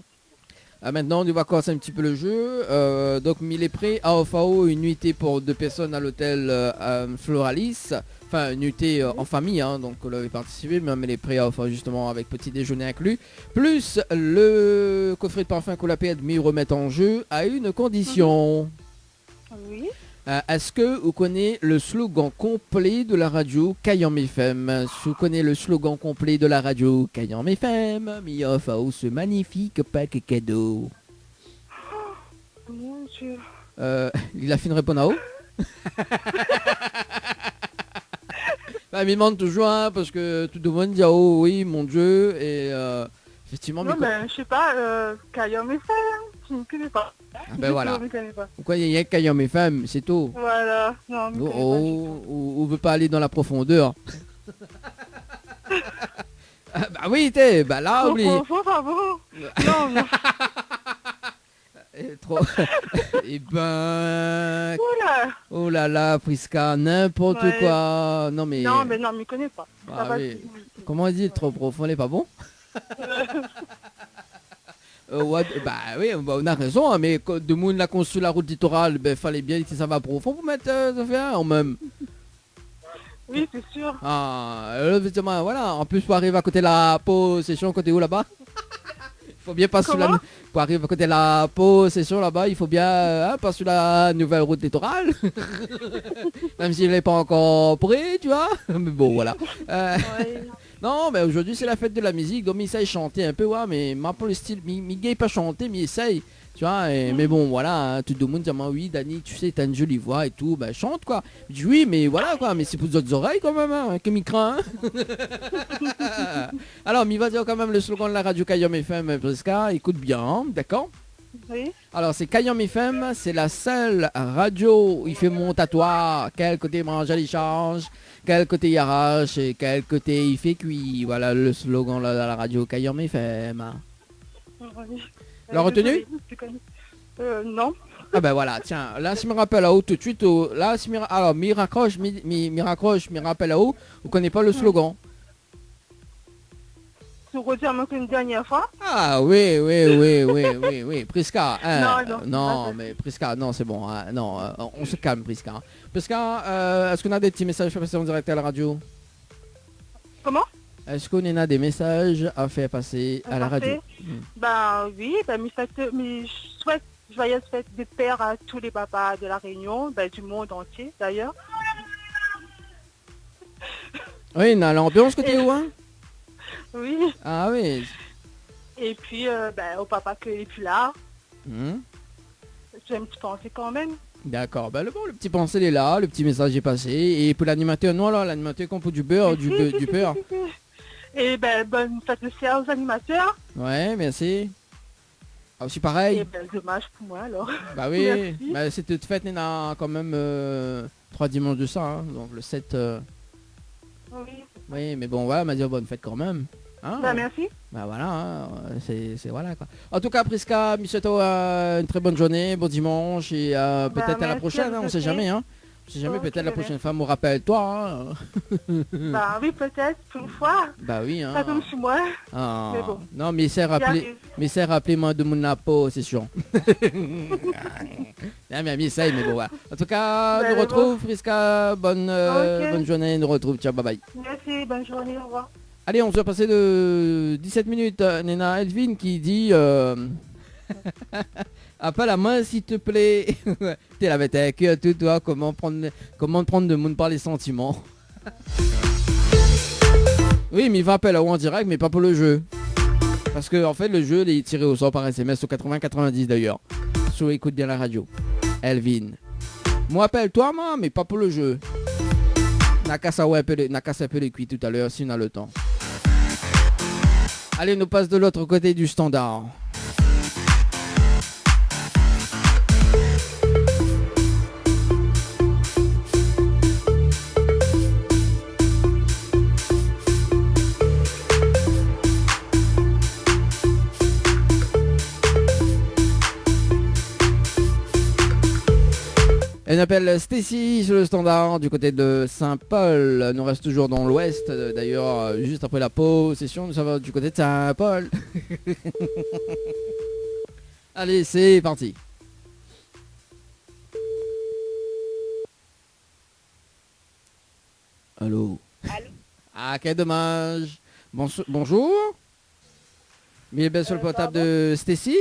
Speaker 3: maintenant, on va commencer un petit peu le jeu. Donc, il est prêt à offrir une nuitée pour 2 personnes à l'hôtel Floralis. Enfin, une nuitée en famille, hein, donc on avait participé, mais il est prêt à offrir justement avec petit déjeuner inclus. Plus le coffret de parfum qu'on l'a payé, mais remettre en jeu à une condition.
Speaker 8: Oui.
Speaker 3: Est-ce que vous connaissez le slogan complet de la radio Kayam FM? Est-ce que vous connaissez le slogan complet de la radio Kayam FM? Mi offre ce magnifique pack cadeau.
Speaker 8: Mon Dieu.
Speaker 3: Il a fait une réponse à haut. Bah, il me demande toujours, hein, parce que tout le monde dit oh oui, mon Dieu, et effectivement.
Speaker 8: Non, mais je sais pas, Kayam FM, je ne connais pas.
Speaker 3: Ben voilà.
Speaker 8: Je ne connais pas.
Speaker 3: Pourquoi il y a Kayam FM, c'est tout.
Speaker 8: Voilà, non, je ne connais pas du tout.
Speaker 3: On veut pas aller dans la profondeur. Bah oui, bah là,
Speaker 8: Trop
Speaker 3: oublie.
Speaker 8: profond, pas bon. Non, non.
Speaker 3: Trop. Et ben.
Speaker 8: Oula.
Speaker 3: Oh là là, Prisca, n'importe
Speaker 8: Ouais.
Speaker 3: quoi. Non mais.
Speaker 8: Non, mais non, mais je ne connais pas.
Speaker 3: Ah
Speaker 8: Ça va,
Speaker 3: oui. Comment on dit trop profond, n'est pas bon? Bah oui, bah, on a raison, hein, mais quand de monde a construit la route littorale, ben fallait bien que ça va profond pour mettre ça fait en même.
Speaker 8: Oui, c'est sûr.
Speaker 3: Ah, effectivement, voilà. En plus, pour arriver à côté de la possession, côté où là-bas? Il faut bien passer sur la.
Speaker 8: Comment?
Speaker 3: Pour arriver à côté de la possession là-bas, il faut bien passer sur la nouvelle route littorale. Même s'il n'est pas encore prêt, tu vois. Mais bon, voilà.
Speaker 8: Ouais.
Speaker 3: Non, mais aujourd'hui c'est la fête de la musique, donc il essaye de chanter un peu, ouais, mais moi pour le style, il gagne pas chanter, mais il essaye, tu vois, mais bon, voilà, hein, tout le monde dit, oui, Dani, tu sais, t'as une jolie voix et tout, bah chante, quoi. Je dis, oui, mais voilà, quoi, mais c'est pour d'autres oreilles, quand même, hein, que m'y craint, hein. Alors, il va dire quand même le slogan de la radio Kayam FM, Prisca, écoute bien, hein, d'accord?
Speaker 8: Oui.
Speaker 3: Alors, c'est Kayam FM, c'est la seule radio où il fait mon tatouage, quel côté mange à l'échange, quel côté il arrache et quel côté il fait cuit. Voilà le slogan là, de la radio Kayam FM.
Speaker 8: Oui.
Speaker 3: L'a retenu?
Speaker 8: Désolée, tu connais. Non.
Speaker 3: Ah ben voilà, tiens, là, si me rappelle là-haut tout de suite, là, si alors, mi raccroche, mi raccroche, mi rappelle là-haut, vous connaissez pas le slogan?
Speaker 8: Tu redis une dernière fois.
Speaker 3: Ah oui, Prisca, hein,
Speaker 8: Non.
Speaker 3: mais Prisca, non, c'est bon, hein, non, on se calme, Prisca. Prisca, est-ce qu'on a des petits messages à faire passer en direct à la radio?
Speaker 8: Comment?
Speaker 3: Est-ce qu'on a des messages à faire passer à la radio?
Speaker 8: Ben oui, ben je souhaite joyeuse fête des pères à tous les papas de la Réunion, ben, du monde entier d'ailleurs.
Speaker 3: Oui, on a l'ambiance côté où, hein?
Speaker 8: Oui.
Speaker 3: Ah oui.
Speaker 8: Et puis ben, au papa qui est plus là,
Speaker 3: Hmm.
Speaker 8: j'ai une petite pensée quand même.
Speaker 3: D'accord, ben le petit pensée il est là, le petit message est passé. Et pour l'animateur, non là, l'animateur qu'on peut du beurre, du beurre.
Speaker 8: Et ben bonne fête de ciel aux animateurs.
Speaker 3: Ouais, merci. Ah, aussi pareil.
Speaker 8: Et ben dommage pour moi alors.
Speaker 3: Bah oui,
Speaker 8: Merci.
Speaker 3: bah, cette fête, il y en a quand même 3 dimanches de ça, hein. Donc le 7...
Speaker 8: Oui.
Speaker 3: Oui, mais bon, voilà, on m'a dit bonne fête quand même. Hein,
Speaker 8: Ben merci.
Speaker 3: bah voilà, hein, c'est voilà quoi. En tout cas, Prisca, je souhaite une très bonne journée, bon dimanche et peut-être à la
Speaker 8: merci,
Speaker 3: prochaine, hein, on sait
Speaker 8: merci.
Speaker 3: jamais, hein. On sait jamais,
Speaker 8: Ok,
Speaker 3: peut-être la
Speaker 8: ben
Speaker 3: prochaine fois, me rappelle-toi. Hein.
Speaker 8: Ben oui, peut-être, pour une fois.
Speaker 3: Bah oui, hein.
Speaker 8: Pas comme chez moi.
Speaker 3: Ah.
Speaker 8: Mais bon.
Speaker 3: Non, mais c'est
Speaker 8: J'arrive.
Speaker 3: rappelez-moi de mon napo, c'est sûr. Ah, mais essaye, mais bon, voilà. En tout cas,
Speaker 8: Ben,
Speaker 3: nous
Speaker 8: mais
Speaker 3: retrouve, Prisca, bonne
Speaker 8: Ok.
Speaker 3: bonne journée, nous retrouve, ciao, bye bye.
Speaker 8: Merci, bonne journée, au revoir.
Speaker 3: Allez, on se va passer de 17 minutes. Nena Elvin qui dit appelle la main s'il te plaît. T'es la bête avec tout toi, comment prendre de monde par les sentiments. Oui, mais il va appeler en direct, mais pas pour le jeu. Parce que en fait le jeu il est tiré au sort par SMS au 80-90 d'ailleurs. So écoute bien la radio. Elvin. Moi appelle-toi moi, mais pas pour le jeu. N'a qu'à un peu les cuits tout à l'heure si on a le temps. Allez, nous passe de l'autre côté du standard. Elle s'appelle Stacy sur le standard du côté de Saint-Paul. Nous reste toujours dans l'ouest. D'ailleurs, juste après la possession, nous sommes du côté de Saint-Paul. Allez, c'est parti. Allô.
Speaker 8: Allô.
Speaker 3: Ah, quel dommage. Bonjour. Mais bien sur le portable de Stacy.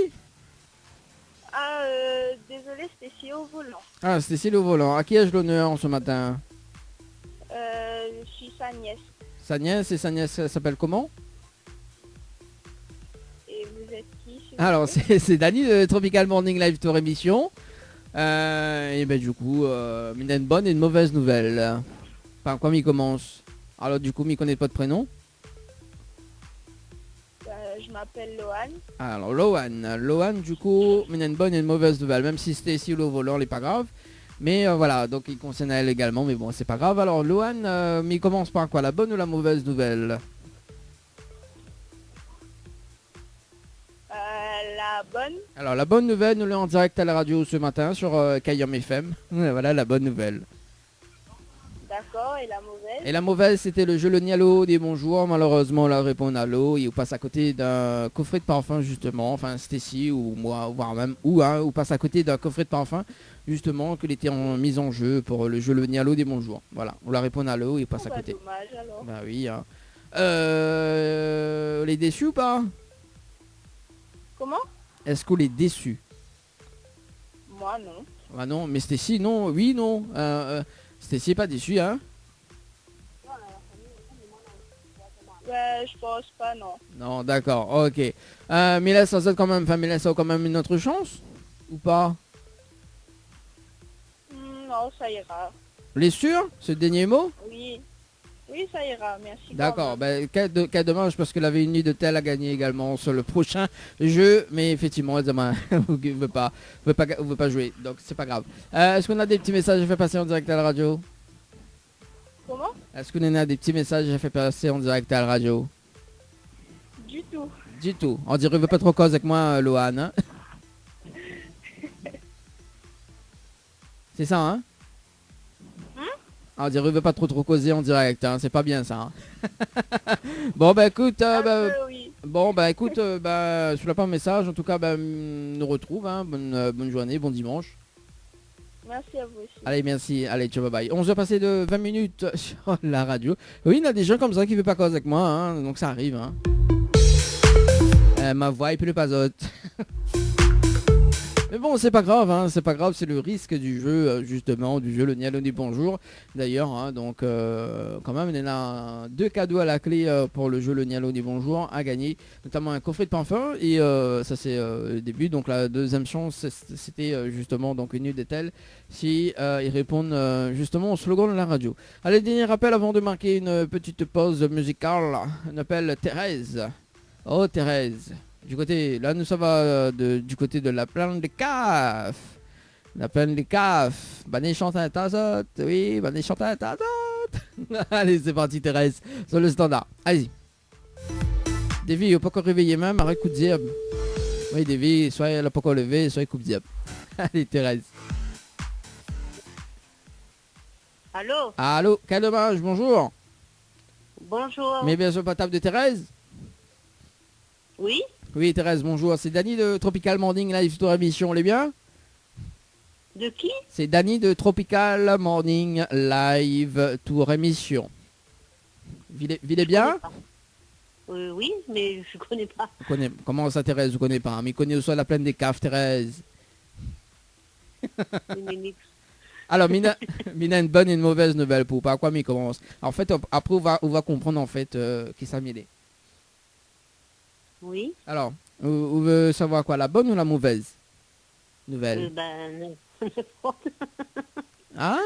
Speaker 8: Ah, désolé, Stécie au volant.
Speaker 3: Ah, Stécie au volant. À qui ai-je l'honneur ce matin?
Speaker 8: Je suis sa nièce.
Speaker 3: Sa nièce, et sa nièce elle s'appelle comment?
Speaker 8: Et vous êtes qui s'il vous
Speaker 3: Alors,
Speaker 8: plaît
Speaker 3: c'est Dany de Tropical Morning Live Tour émission. Et ben du coup, une bonne et une mauvaise nouvelle. Enfin, quoi, il commence. Alors du coup, il connaît pas de prénom.
Speaker 8: Je m'appelle Lohan.
Speaker 3: Alors Lohan du coup, une bonne et une mauvaise nouvelle. Même si c'était ici au volant, c'est pas grave. Mais voilà, donc il concerne elle également, mais bon, c'est pas grave. Alors Lohan, mais il commence par quoi? La bonne ou la mauvaise nouvelle?
Speaker 8: La bonne.
Speaker 3: Alors la bonne nouvelle, nous l'avons en direct à la radio ce matin sur Kayam FM. Voilà la bonne nouvelle.
Speaker 8: D'accord, et la mauvaise?
Speaker 3: Et la mauvaise, c'était le jeu Le Nialo des bonjours. Malheureusement, la réponse à l'eau. Il passe à côté d'un coffret de parfum, justement. Enfin, Stécie ou moi, voire même ou passe à côté d'un coffret de parfum, justement, qu'il était en mise en jeu pour le jeu Le Nialo des bonjours. Voilà, on la répond à l'eau, il passe à côté.
Speaker 8: Dommage alors.
Speaker 3: Bah oui. Hein. Les déçus ou pas?
Speaker 8: Comment?
Speaker 3: Est-ce qu'on est déçus?
Speaker 8: Moi non.
Speaker 3: Ah non, mais Stécie, non. Oui, non. Stécie est pas déçue, hein?
Speaker 8: Ouais, je pense pas, non.
Speaker 3: Non, d'accord, ok. Mais là, ça quand même, enfin, mais là, ça a quand même une autre chance? Ou pas?
Speaker 8: Non, ça ira.
Speaker 3: Les sûr? Ce dernier mot?
Speaker 8: Oui. Oui, ça ira, merci.
Speaker 3: D'accord, ben, quel dommage parce qu'elle avait une nuit de tel à gagner également sur le prochain jeu, mais effectivement, elle ne veut pas jouer, donc c'est pas grave. Est-ce qu'on a des petits messages à faire passer en direct à la radio?
Speaker 8: Comment?
Speaker 3: Est-ce qu'on a des petits messages à faire passer en direct à la radio?
Speaker 8: Du tout.
Speaker 3: Du tout. On dirait veut pas trop cause avec moi, Lohan. Hein? C'est ça, hein? On dirait veut pas trop causer en direct, hein, c'est pas bien ça. Hein. Bon bah écoute,
Speaker 8: Oui.
Speaker 3: bon bah écoute, sur la part message, en tout cas, nous retrouve, hein, bonne journée, bon dimanche.
Speaker 8: Merci à vous aussi.
Speaker 3: Allez merci, allez ciao bye bye. 11h passé de 20 minutes sur la radio. Oui, il y a des gens comme ça qui veulent pas cause avec moi, hein, donc ça arrive. Hein. Ma voix et puis le pasote. Mais bon, c'est pas grave, hein, c'est pas grave, c'est le risque du jeu, justement, du jeu Le Nialo du bonjour. D'ailleurs, hein, donc, quand même, il y en a 2 cadeaux à la clé pour le jeu Le Nialo du bonjour à gagner, notamment un coffret de parfum, et ça c'est le début. Donc la deuxième chance, c'était justement donc une nuit d'Etel, si ils répondent justement au slogan de la radio. Allez, dernier rappel avant de marquer une petite pause musicale, on appelle Thérèse. Oh Thérèse. Du côté, là nous sommes du côté de la plaine des CAF. La plaine des CAF. Banné chante un tasot. Oui, banné chante un tasot. Allez, c'est parti Thérèse. Sur le standard. Allez-y. Davy, il n'a pas encore réveillé même. Arrête coup de diable. Oui, Davy, soit elle n'a pas encore levé, soit il coupe diable. Allez Thérèse.
Speaker 8: Allô?
Speaker 3: Allô, quel dommage, bonjour.
Speaker 8: Bonjour.
Speaker 3: Mais bien sûr, pas table de Thérèse.
Speaker 8: Oui?
Speaker 3: Oui Thérèse, bonjour. C'est Dany de Tropical Morning Live Tour émission, on est bien?
Speaker 8: De qui?
Speaker 3: C'est Dany de Tropical Morning Live Tour émission. Villez bien?
Speaker 8: Oui, mais je connais pas.
Speaker 3: Comment ça Thérèse, vous connaissez pas? Mais il connaît aussi la plaine des CAF, Thérèse. Alors, Mina une bonne et une mauvaise nouvelle pour pas quoi mais commence. En fait, après on va comprendre en fait qui ça mêlé.
Speaker 8: Oui.
Speaker 3: Alors, vous veut savoir quoi, la bonne ou la mauvaise nouvelle?
Speaker 8: N'importe.
Speaker 3: Hein?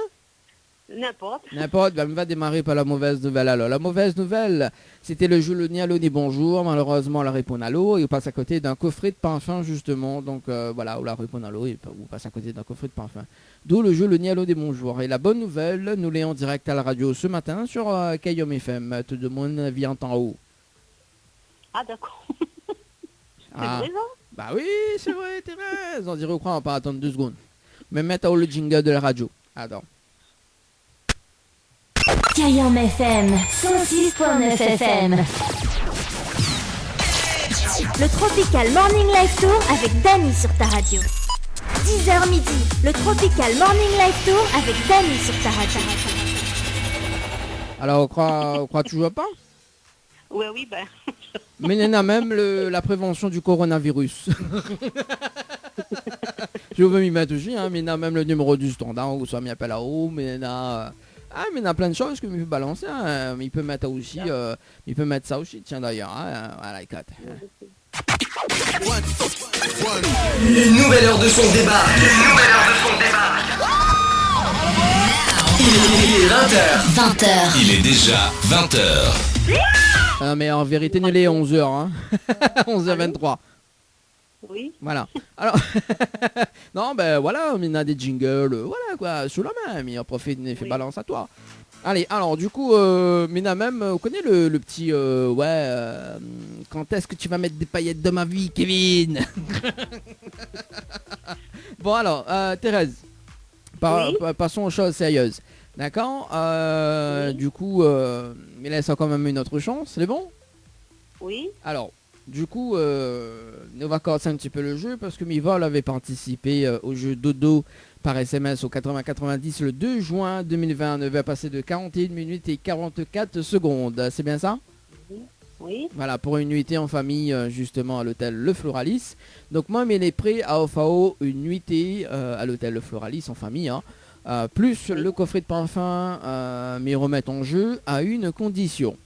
Speaker 8: N'importe.
Speaker 3: N'importe, on va démarrer par la mauvaise nouvelle. Alors, la mauvaise nouvelle, c'était le jeu Le Nialo des bonjours. Malheureusement, la répond à l'eau et on passe à côté d'un coffret de parfum, justement. Donc, voilà, on la répond à l'eau et on passe à côté d'un coffret de parfum. D'où le jeu Le Nialo des bonjours. Et la bonne nouvelle, nous l'est en direct à la radio ce matin sur Kayom FM. Tout le monde vient en haut.
Speaker 8: Ah, d'accord.
Speaker 3: Ah.
Speaker 8: C'est vrai,
Speaker 3: Bah oui, c'est vrai, Thérèse. On dirait qu'on va pas attendre 2 secondes. Mais mettre le jingle de la radio. Attends.
Speaker 2: Kayam FM 106.9 FM. Le Tropical Morning Live Tour avec Dany sur ta radio. 10h midi, le Tropical Morning Live Tour avec Dany sur ta radio.
Speaker 3: Alors, on croit toujours pas?
Speaker 8: Ouais, oui, ben.
Speaker 3: Mais il y en a même la prévention du coronavirus. Tu veux m'y mettre aussi, hein, mais il y a même le numéro du standard, où ça m'y appelle à haut, mais il y a... mais il y a plein de choses que je peux balancer, hein. Il peut mettre aussi, il peut mettre ça aussi, tiens d'ailleurs, hein, voilà, écoute.
Speaker 1: Une nouvelle heure de son débarque. Il est 20h.
Speaker 5: Il est déjà 20h.
Speaker 3: Mais en vérité, il est 11h, hein. 11h23.
Speaker 8: Oui.
Speaker 3: Voilà. Alors, non, ben voilà, il y a des jingles, voilà quoi, sous la main, mais on profite, il fait balance à toi. Allez, alors du coup, Mina même, vous connaissez le petit, quand est-ce que tu vas mettre des paillettes de ma vie, Kevin? Bon alors, Thérèse, passons aux choses sérieuses, d'accord? Du coup, mais laisse quand même une autre chance, c'est bon?
Speaker 8: Oui.
Speaker 3: Alors, du coup, on va commencer un petit peu le jeu parce que Mivol avait participé au jeu Dodo par SMS au 80-90 le 2 juin 2020. On avait passé de 41 minutes et 44 secondes. C'est bien ça?
Speaker 8: Oui.
Speaker 3: Voilà, pour une nuitée en famille, justement, à l'hôtel Le Floralis. Donc, moi, il est prêt à offrir une nuitée à l'hôtel Le Floralis en famille, hein, plus le coffret de parfum, mais remettre en jeu à une condition.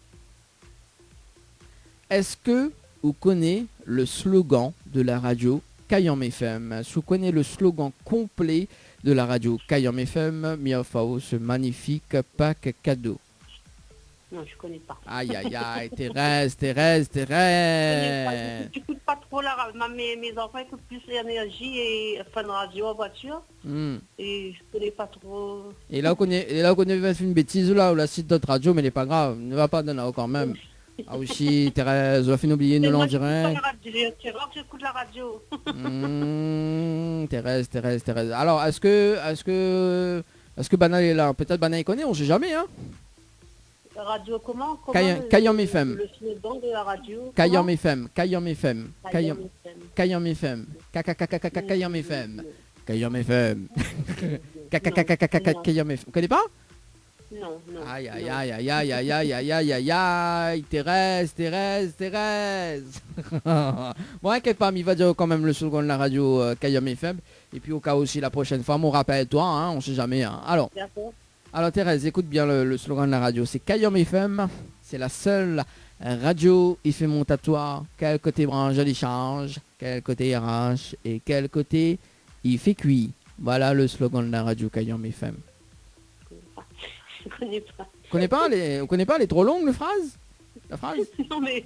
Speaker 3: Est-ce que vous connaissez le slogan de la radio Kayam FM? Si vous connaissez le slogan complet de la radio Kayam FM, Miafao, ce magnifique pack cadeau.
Speaker 8: Non, je connais pas.
Speaker 3: Aïe, aïe, aïe, Thérèse.
Speaker 8: Tu n'écoutes pas trop la radio. Mes enfants écoutent plus l'énergie et Fun Radio en voiture. Et je connais pas trop.
Speaker 3: Et là, on fait une bêtise là, ou la site d'autres radio, mais il n'est pas grave. Ne va pas donner quand même. Ah aussi, Thérèse, on a fait oublier, nous l'en dirait.
Speaker 8: C'est rare que j'écoute la radio.
Speaker 3: Thérèse. Alors, est-ce que Banal est là? Peut-être Banal il connaît, on sait jamais, hein.
Speaker 8: La radio comment
Speaker 3: Kayam FM.
Speaker 8: Le slogan de la radio.
Speaker 3: Kayam FM. Kayam FM.
Speaker 8: Kayam
Speaker 3: Kayam FM. Kayam FM. Kayam FM. Kayam FM. Vous connaissez pas?
Speaker 8: Non.
Speaker 3: Aïe, Thérèse. Bon, inquiète pas, mais il va dire quand même le slogan de la radio Kayam FM. Et puis au cas aussi, la prochaine fois, on rappelle-toi, hein, on sait jamais. Hein. Alors Thérèse, écoute bien le slogan de la radio. C'est Kayam FM, c'est la seule radio, il fait mon tatouage. Quel côté branche, il change. Quel côté il arrache. Et quel côté il fait cuit. Voilà le slogan de la radio Kayam FM.
Speaker 8: Je connais pas.
Speaker 3: Vous connaissez pas les trop longues les phrases? La phrase?
Speaker 8: Non mais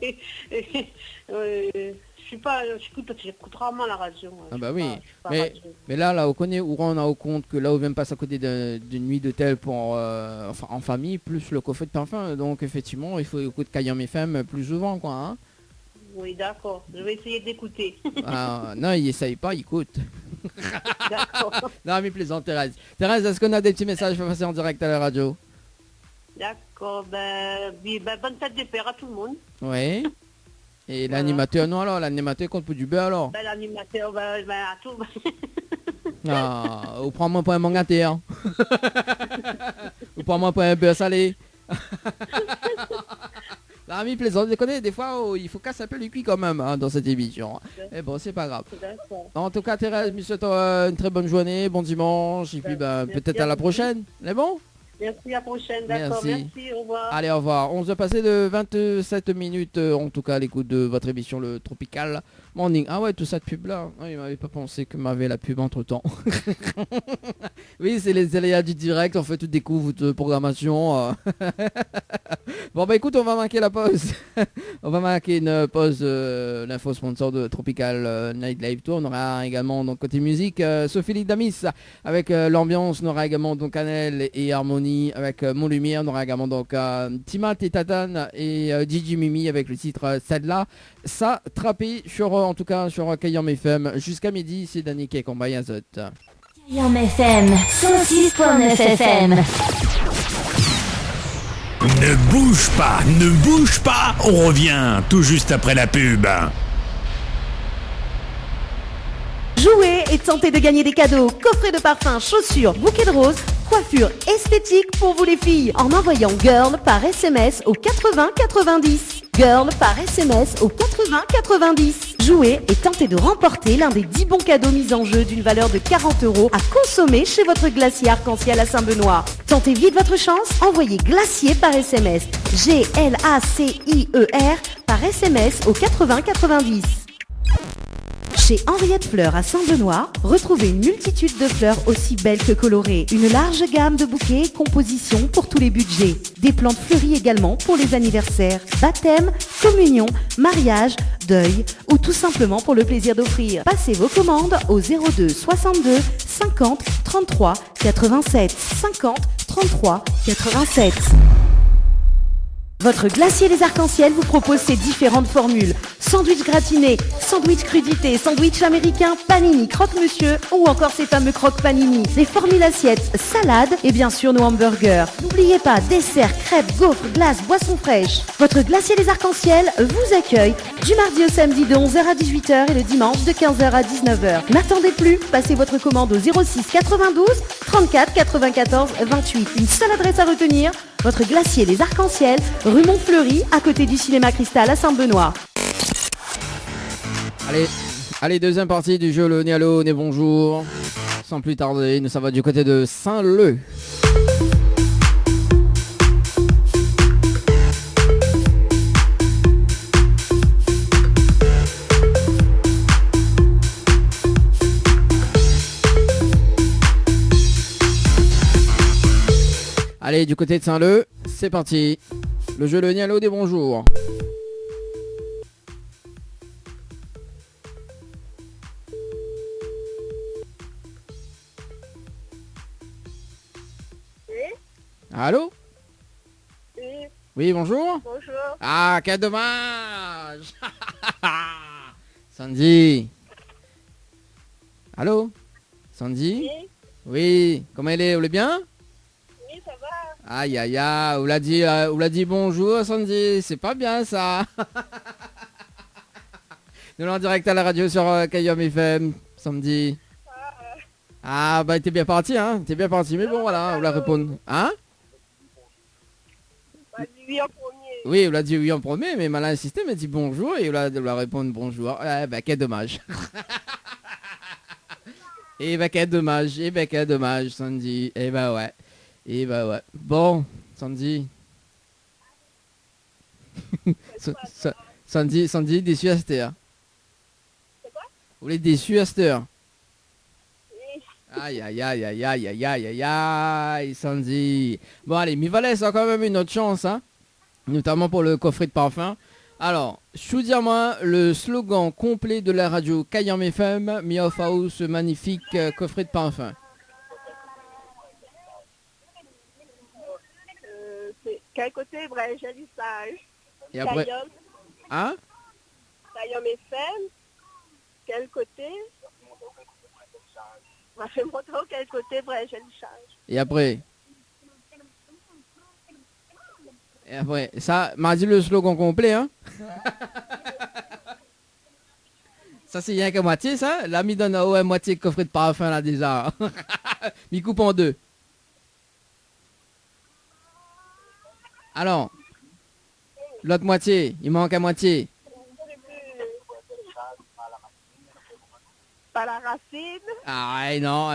Speaker 8: j'écoute rarement la radio.
Speaker 3: Ah bah oui, mais là, on connaît, où on a au compte que là, on vient passer à côté d'une nuit d'hôtel pour en famille, plus le coffret de parfum. Donc effectivement, il faut écouter Kayam FM plus souvent, quoi. Hein.
Speaker 8: Oui, d'accord. Je vais essayer d'écouter.
Speaker 3: Non, il essaye pas, il écoute.
Speaker 8: D'accord.
Speaker 3: Non, mais plaisante, Thérèse. Thérèse, est-ce qu'on a des petits messages pour passer en direct à la radio?
Speaker 8: D'accord, bonne fête des pères à tout le monde.
Speaker 3: Oui. Et l'animateur, non alors, l'animateur compte pour du beurre alors?
Speaker 8: L'animateur, à tout.
Speaker 3: Ou prends-moi pour un mangaté, hein. Ou prends-moi pour un beurre salé. L'ami plaisant, vous connaissez, des fois, il faut casser un peu le cuit quand même, hein, dans cette émission. Et bon, c'est pas grave. En tout cas, Thérèse, je vous souhaite une très bonne journée, bon dimanche, et puis peut-être à la prochaine. C'est bon?
Speaker 8: Merci, à la prochaine, d'accord. Merci, au revoir.
Speaker 3: Allez, au revoir. On se passait de 27 minutes, en tout cas, à l'écoute de votre émission, le Tropical Morning. Ah ouais, tout ça de pub là. Ah, il m'avait pas pensé que m'avait la pub entre temps. Oui, c'est les aléas du direct. On fait tout découvre de programmation. Bon, bah écoute, on va marquer la pause. On va marquer une pause. L'info sponsor de Tropical Night Live Tour. On aura également, donc, côté musique, Sophie Damis avec l'ambiance. On aura également, donc, Annelle et Harmonie avec Mon Lumière. On aura également, donc, Timat et Tatane et Gigi Mimi avec le titre Sadla. Ça, trappé sur, en tout cas, sur Kayam FM. Jusqu'à midi, c'est Danny qui accompagne Azot.
Speaker 2: Kayam FM, 106.9 FM.
Speaker 9: Ne bouge pas, on revient tout juste après la pub.
Speaker 4: Jouez et tentez de gagner des cadeaux, coffrets de parfums, chaussures, bouquets de roses, coiffure esthétique pour vous les filles en envoyant GIRL par SMS au 80 90. GIRL par SMS au 80 90. Jouez et tentez de remporter l'un des 10 bons cadeaux mis en jeu d'une valeur de 40 € à consommer chez votre glacier arc-en-ciel à Saint-Benoît. Tentez vite votre chance, envoyez glacier par SMS. GLACIER par SMS au 80 90. Chez Henriette Fleurs à Saint-Benoît, retrouvez une multitude de fleurs aussi belles que colorées. Une large gamme de bouquets et compositions pour tous les budgets. Des plantes fleuries également pour les anniversaires, baptêmes, communions, mariages, deuil ou tout simplement pour le plaisir d'offrir. Passez vos commandes au 02 62 50 33 87 50 33 87. Votre glacier des arcs-en-ciel vous propose ces différentes formules. Sandwich gratiné, sandwich crudité, sandwich américain, panini, croque-monsieur ou encore ces fameux croque-panini. Les formules assiettes, salades et bien sûr nos hamburgers. N'oubliez pas, dessert, crêpes, gaufres, glaces, boissons fraîches. Votre glacier des arcs-en-ciel vous accueille du mardi au samedi de 11h à 18h et le dimanche de 15h à 19h. N'attendez plus, passez votre commande au 06 92 34 94 28. Une seule adresse à retenir, votre glacier des arcs-en-ciel, rue Montfleury, à côté du cinéma Cristal à Saint-Benoît.
Speaker 3: Allez, deuxième partie du jeu, le Nialo, né bonjour. Sans plus tarder, nous ça va du côté de Saint-Leu. Allez, du côté de Saint-Leu, c'est parti. Le jeu Le Nialo des bonjours. Allô?
Speaker 8: Oui.
Speaker 3: Oui, bonjour.
Speaker 8: Bonjour.
Speaker 3: Ah, quel dommage. Sandy. Allô? Sandy?
Speaker 8: Oui.
Speaker 3: Oui, comment elle est? Vous allez bien?
Speaker 8: Oui, ça va.
Speaker 3: Aïe, aïe, aïe, vous l'a dit bonjour, Sandy. C'est pas bien, ça. Nous sommes en direct à la radio sur Kayom FM, samedi. Ah, bah, t'es bien parti, hein? T'es bien parti, mais bon, voilà, vous la répondre. Hein?
Speaker 8: Bah, oui en premier.
Speaker 3: Oui, vous l'a dit oui en premier, mais malin insisté, m'a dit bonjour et vous la répondre bonjour. Eh ben, quel dommage. Eh ben, quel dommage. Eh ben, quel dommage, Sandy. Eh ben, ouais. Eh ben, ouais. Bon, Sandy. Sandy, déçu à cette heure.
Speaker 8: C'est quoi?
Speaker 3: Vous voulez déçu à cette heure?
Speaker 8: Oui.
Speaker 3: Aïe, aïe, aïe, aïe, aïe, aïe, aïe, aïe, aïe, Sandy. Bon, allez, m'y valait ça quand même une autre chance, hein. Notamment pour le coffret de parfum. Alors, dis-moi le slogan complet de la radio Kayam FM, mis off house, ce magnifique coffret de parfum.
Speaker 8: C'est quel côté vrai, joli sage.
Speaker 3: Et après,
Speaker 8: Kayom,
Speaker 3: hein?
Speaker 8: Kayom FM. Quel côté? Bah, fais-moi trop quel côté vrai, joli sage.
Speaker 3: Et après? Et après, ça, m'a dit le slogan complet, hein? Ça, c'est rien qu'à moitié, ça. Là, mi donne à moitié coffret de parfum, là, déjà. Mi coupe en deux. Alors, l'autre moitié, il manque à moitié.
Speaker 8: Pas la racine.
Speaker 3: Ah, non.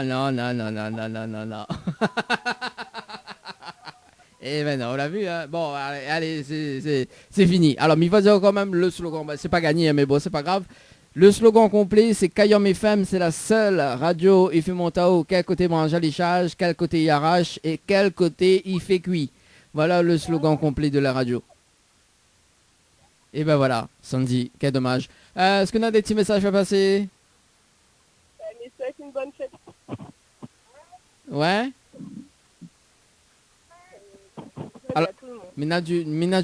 Speaker 3: Eh ben non, on l'a vu, hein. Bon, allez, c'est fini. Alors, il va dire quand même le slogan. Bah, c'est pas gagné, mais bon, c'est pas grave. Le slogan complet, c'est Kayom FM, c'est la seule radio il fait montao, quel côté mange à lichage, quel côté il arrache et quel côté il fait cuit. Voilà le slogan complet de la radio. Et ben voilà, Sandy, quel dommage. Est-ce qu'on a des petits messages à passer?
Speaker 8: Mais souhaite une bonne fête.
Speaker 3: Ouais. Alors, Mina du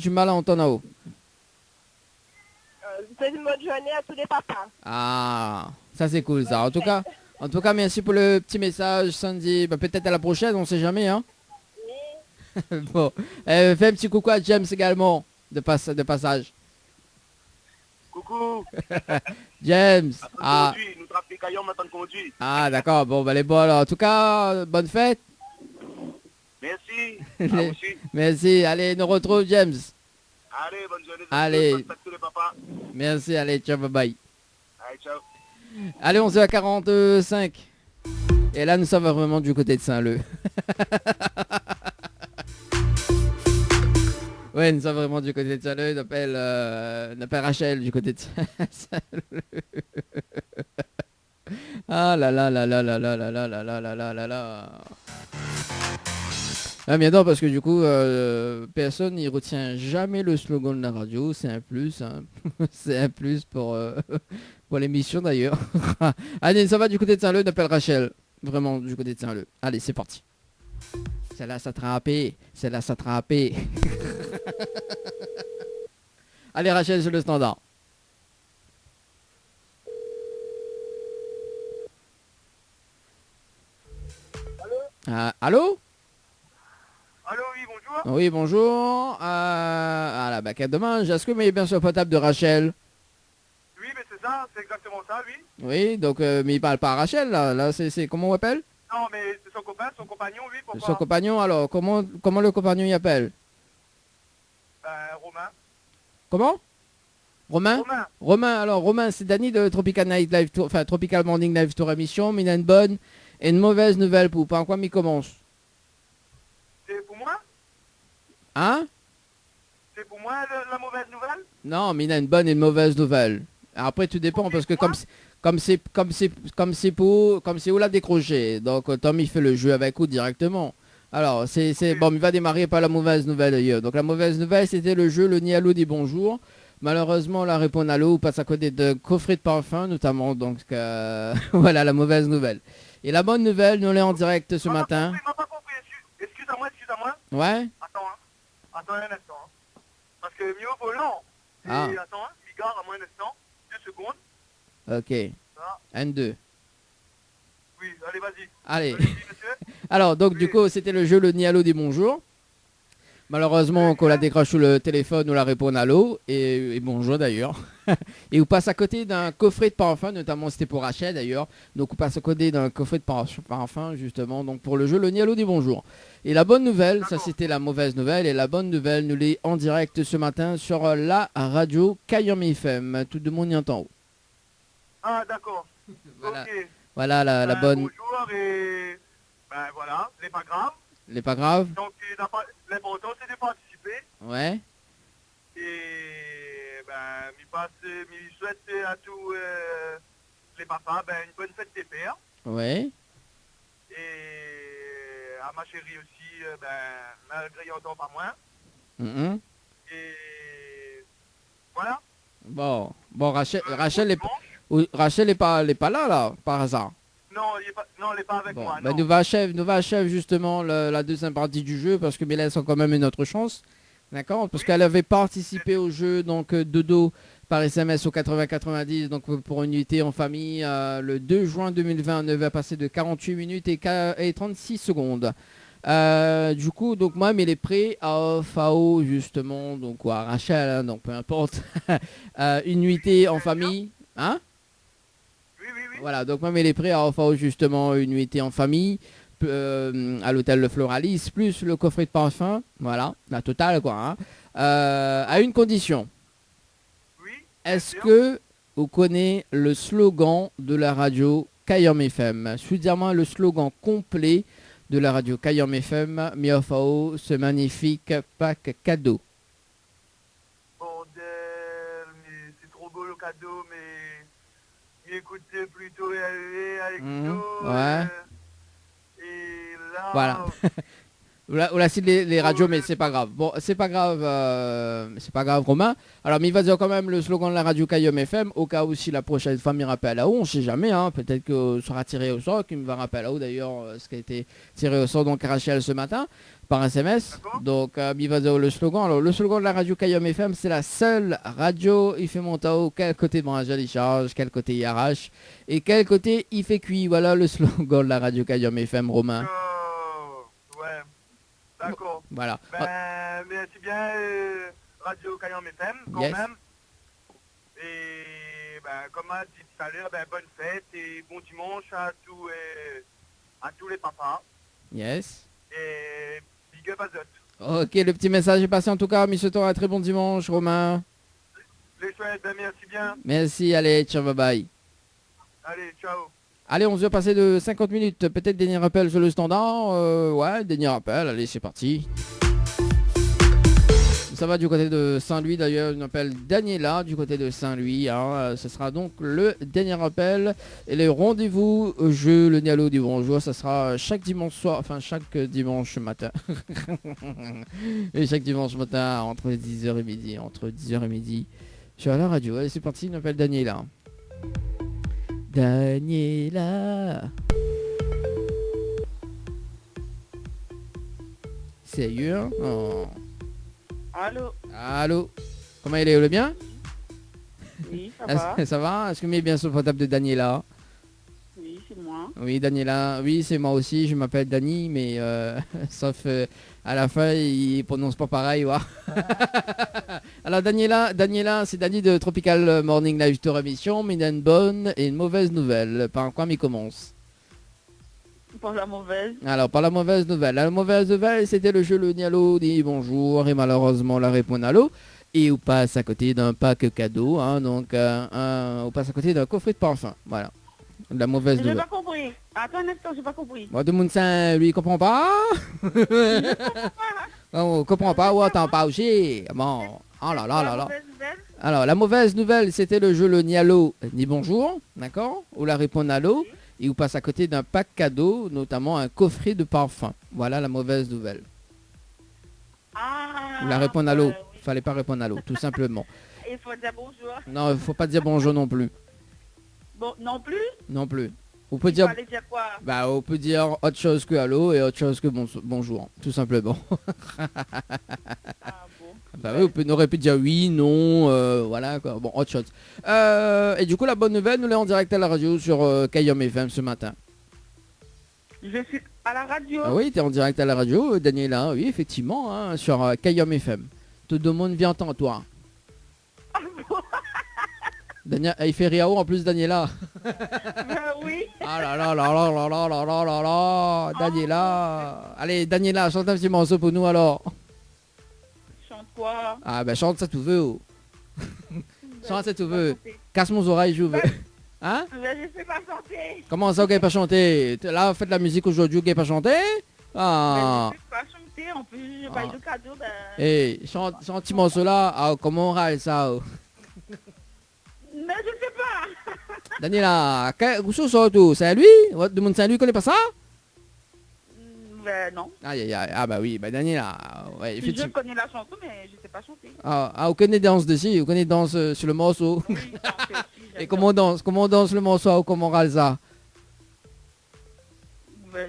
Speaker 3: mal à entendre en haut.
Speaker 8: Je souhaite une bonne journée à tous les papas.
Speaker 3: Ah, ça c'est cool ça. En tout cas, merci pour le petit message, Sandy. Bah, peut-être à la prochaine, on sait jamais, hein. Oui. Bon, fais un petit coucou à James également, de passage.
Speaker 7: Coucou.
Speaker 3: James.
Speaker 7: Nous trappons Kayom maintenant de conduire.
Speaker 3: Ah, d'accord. Bon, bah les bons alors. En tout cas, bonne fête.
Speaker 7: Merci.
Speaker 3: Merci. Allez, nous retrouve James.
Speaker 7: Allez, bonne journée.
Speaker 3: Allez.
Speaker 7: Tous les papas.
Speaker 3: Merci. Allez, ciao, bye bye.
Speaker 7: ciao.
Speaker 3: Allez, 11h45. Et là, nous sommes vraiment du côté de Saint-Leu. Ouais, nous sommes vraiment du côté de Saint-Leu. N'appelle Rachel du côté de Saint-Leu. Ah là là là là là là là là là là là là là là. Ah bien non, parce que du coup, personne n'y retient jamais le slogan de la radio. C'est un plus, hein. C'est un plus pour l'émission d'ailleurs. Allez, ça va du côté de Saint-Leu, n'appelle Rachel. Vraiment du côté de Saint-Leu. Allez, c'est parti. Celle-là s'attraper, celle-là s'attraper. Allez Rachel sur le standard. Allô?
Speaker 7: Allô, oui, bonjour.
Speaker 3: Oui, bonjour. Ah la baguette dommage. Est-ce que vous m'avez bien sur le portable de Rachel?
Speaker 7: Oui, mais c'est ça, c'est exactement ça, oui.
Speaker 3: Oui, donc, mais il parle pas à Rachel, là. Là, c'est comment on appelle?
Speaker 7: Non, mais c'est son copain, son compagnon, oui, pourquoi?
Speaker 3: Son compagnon, alors, comment le compagnon y appelle?
Speaker 7: Romain.
Speaker 3: Comment? Romain? Romain, alors, Romain, c'est Danny de Tropical Night Live Tour, enfin, Tropical Morning Live Tour émission, mais il a une bonne et une mauvaise nouvelle pour par quoi il commence?
Speaker 7: C'est pour moi?
Speaker 3: Hein?
Speaker 7: C'est pour moi la mauvaise nouvelle?
Speaker 3: Non, mais il a une bonne et une mauvaise nouvelle. Après, tout dépend, parce que comme c'est où l'a décroché. Donc, Tom, il fait le jeu avec vous directement. Alors, bon, il va démarrer par la mauvaise nouvelle d'ailleurs. Donc, la mauvaise nouvelle, c'était le jeu Le Nialo dit bonjour. Malheureusement, la réponse à l'eau passe à côté de coffret de parfum, notamment. Donc, voilà la mauvaise nouvelle. Et la bonne nouvelle, nous l'avons en direct ce matin.
Speaker 7: Il m'a pas compris. Excuse-moi.
Speaker 3: Ouais?
Speaker 7: Attends un instant. Hein. Parce que mieux vaut lent.
Speaker 3: Ah.
Speaker 7: Attends, Bigard, à moins un instant. 2 secondes.
Speaker 3: Ok.
Speaker 7: Ça.
Speaker 3: 1, 2.
Speaker 7: Oui, allez, vas-y.
Speaker 3: Allez.
Speaker 7: Allez-y, monsieur.
Speaker 3: Alors, donc, du coup, c'était le jeu Le Nialo dit bonjour. Malheureusement, qu'on la décroche sur le téléphone ou la répond à l'eau. Et bonjour d'ailleurs. Et on passe à côté d'un coffret de parfum, notamment c'était pour Rachel d'ailleurs. Donc on passe à côté d'un coffret de parfum justement. Donc pour le jeu Le Nialo dit bonjour. Et la bonne nouvelle, ça c'était la mauvaise nouvelle. Et la bonne nouvelle, nous l'est en direct ce matin sur la radio Cayenne FM. Tout le monde y entend.
Speaker 7: Ah d'accord.
Speaker 3: Voilà.
Speaker 7: Ok.
Speaker 3: Voilà la bonne.
Speaker 7: Bonjour et ben voilà, c'est pas grave.
Speaker 3: C'est pas grave.
Speaker 7: Donc l'important c'est de participer.
Speaker 3: Ouais.
Speaker 7: Et ben m'y souhaite à tous les papas une bonne fête des pères.
Speaker 3: Ouais.
Speaker 7: Et à ma chérie aussi, malgré il entend pas moins.
Speaker 3: Mm-hmm.
Speaker 7: Et voilà.
Speaker 3: Bon Rachel est pas là par hasard.
Speaker 7: Non, il n'est pas avec moi.
Speaker 3: Ben nous va achève justement la deuxième partie du jeu parce que Mélène a quand même une autre chance. D'accord? Parce qu'elle avait participé au jeu donc Dodo par SMS au 80-90 donc pour une unité en famille le 2 juin 2020. On avait passé de 48 minutes et 36 secondes. Du coup, donc moi, mais les prêts à FAO justement, donc ou à Rachel, hein, donc peu importe, une nuitée en famille, hein?
Speaker 7: Oui.
Speaker 3: Voilà, donc moi, mais les prêts à FAO justement, une nuitée en famille, à l'hôtel Le Floralis, plus le coffret de parfum, voilà, la totale quoi, hein, à une condition.
Speaker 7: Oui.
Speaker 3: Est-ce que vous connaissez le slogan de la radio Cayenne FM? Soudainement le slogan complet de la radio Cayenne FM, Miofao, ce magnifique pack cadeau.
Speaker 7: Bordel, mais c'est trop beau le cadeau, mais écoutez plutôt avec nous.
Speaker 3: Ouais.
Speaker 7: Et là...
Speaker 3: Voilà. On a cité les radios, mais c'est pas grave. Bon, c'est pas grave, Romain. Alors, mais il va dire quand même le slogan de la radio Cayenne FM, au cas où si la prochaine femme il rappelle là-haut, on sait jamais, hein. Peut-être que sera tiré au sort, qu'il me va rappeler là-haut d'ailleurs, ce qui a été tiré au sort donc Rachel ce matin, par SMS. Donc, il va dire le slogan. Alors, le slogan de la radio Cayenne FM, c'est la seule radio, il fait monter haut, quel côté de branchage il charge, quel côté il arrache, et quel côté il fait cuit. Voilà le slogan de la radio Cayenne FM, Romain.
Speaker 7: Ouais. D'accord.
Speaker 3: Voilà.
Speaker 7: Mais c'est bien Radio Cayenne FM quand même. Et comme a dit tout à l'heure, bonne fête et bon dimanche à tous les papas.
Speaker 3: Yes.
Speaker 7: Et big up à Zot.
Speaker 3: Ok, le petit message est passé en tout cas. Monsieur Tora, très bon dimanche, Romain.
Speaker 7: Les chouettes, merci bien.
Speaker 3: Merci, allez, ciao, bye bye.
Speaker 7: Allez, ciao.
Speaker 3: Allez, on se va passer de 50 minutes. Peut-être dernier rappel sur le standard. Ouais, dernier rappel. Allez, c'est parti. Ça va du côté de Saint-Louis d'ailleurs, on appelle Daniela du côté de Saint-Louis. Hein. Ce sera donc le dernier appel. Et les rendez-vous au jeu, le Nialo du bonjour, ça sera chaque dimanche soir, enfin chaque dimanche matin. Et chaque dimanche matin entre 10h et midi, entre 10h et midi sur la radio. Allez, c'est parti, on appelle Daniela. Daniela. Sérieux hein? Oh.
Speaker 8: Allô?
Speaker 3: Allô? Comment il est, le bien?
Speaker 8: Oui, ça va.
Speaker 3: Ça va? Est-ce que vous m'avez bien sur le portable de Daniela?
Speaker 8: Oui, c'est moi.
Speaker 3: Oui, Daniela. Oui, c'est moi aussi. Je m'appelle Dani, mais sauf à la fin, il prononce pas pareil. Ouais. Alors, Daniela, c'est Dani de Tropical Morning Live Tour émission, mais il a une bonne et une mauvaise nouvelle. Par quoi il commence?
Speaker 8: Pour la mauvaise.
Speaker 3: Alors, par la mauvaise nouvelle. La mauvaise nouvelle, c'était le jeu Le Nialo dit bonjour et malheureusement la réponse à l'eau. Et on passe à côté d'un pack cadeau, hein, donc on passe à côté d'un coffret de parfum. Voilà. La mauvaise
Speaker 8: J'ai
Speaker 3: nouvelle.
Speaker 8: pas compris. Attends un instant, j'ai pas compris.
Speaker 3: Moi, de Mounsin, lui, il comprend pas. On comprend pas, ou attends pas aussi. Bon, oh là là là là. Alors, la mauvaise nouvelle, c'était le jeu Le Nialo dit bonjour, d'accord? Ou la réponse à l'eau. Et vous passe à côté d'un pack cadeau, notamment un coffret de parfum. Voilà la mauvaise nouvelle.
Speaker 8: Ah,
Speaker 3: Ou la réponse à l'eau.
Speaker 8: oui.
Speaker 3: Fallait pas répondre à l'eau, tout simplement.
Speaker 8: Il faut dire bonjour.
Speaker 3: Non, il faut pas dire bonjour non plus.
Speaker 8: Bon, non plus?
Speaker 3: Non plus. On peut
Speaker 8: Il
Speaker 3: dire,
Speaker 8: fallait dire quoi?
Speaker 3: bah, on peut dire autre chose que allô et autre chose que bonjour, tout simplement.
Speaker 8: Ah bon.
Speaker 3: Bah oui, on aurait pu dire oui, non, voilà quoi. Bon, autre chose. Et du coup, la bonne nouvelle, nous l'avons en direct à la radio sur Kayom FM ce matin.
Speaker 8: Je suis à la radio.
Speaker 3: Ah oui, t'es en direct à la radio, Daniela, oui, effectivement, hein, sur Kayom FM. Tout le monde vient entendre toi.
Speaker 8: Ah bon?
Speaker 3: Daniel, il fait Riao en plus, Daniela.
Speaker 8: Oui.
Speaker 3: Ah là là là là là là là là là là, Daniela. Allez, Daniela, chante un petit morceau pour nous alors.
Speaker 8: Chante quoi?
Speaker 3: Ah bah chante ça tu veux. Oh. Chante ça tu veux.
Speaker 8: chanter.
Speaker 3: Casse mon oreille, je veux. Hein?
Speaker 8: Mais je sais pas chanter.
Speaker 3: Comment ça, vous n'avez pas chanté? Là, vous faites de la musique aujourd'hui, vous n'avez pas chanté? Ah.
Speaker 8: Mais je sais pas chanter. En plus, je paye de cadeau. Ben...
Speaker 3: Eh, chante un petit morceau là. Ah, comment on râle ça? Oh.
Speaker 8: Mais je sais pas.
Speaker 3: Daniela, où sont ça tout? C'est à lui? De monde Saint-Louis connaît pas ça?
Speaker 8: Ben non.
Speaker 3: Aïe aïe aïe. Ah bah oui, bah Daniela. Ouais,
Speaker 8: Je
Speaker 3: effectivement.
Speaker 8: connais la chanson, mais je sais pas chanter.
Speaker 3: Ah, vous connaissez danse dessus? Vous connaissez danse sur le morceau?
Speaker 8: Oui, chanter aussi,
Speaker 3: Et
Speaker 8: j'adore.
Speaker 3: comment on danse le morceau? Comment on râle ça?
Speaker 8: Ben,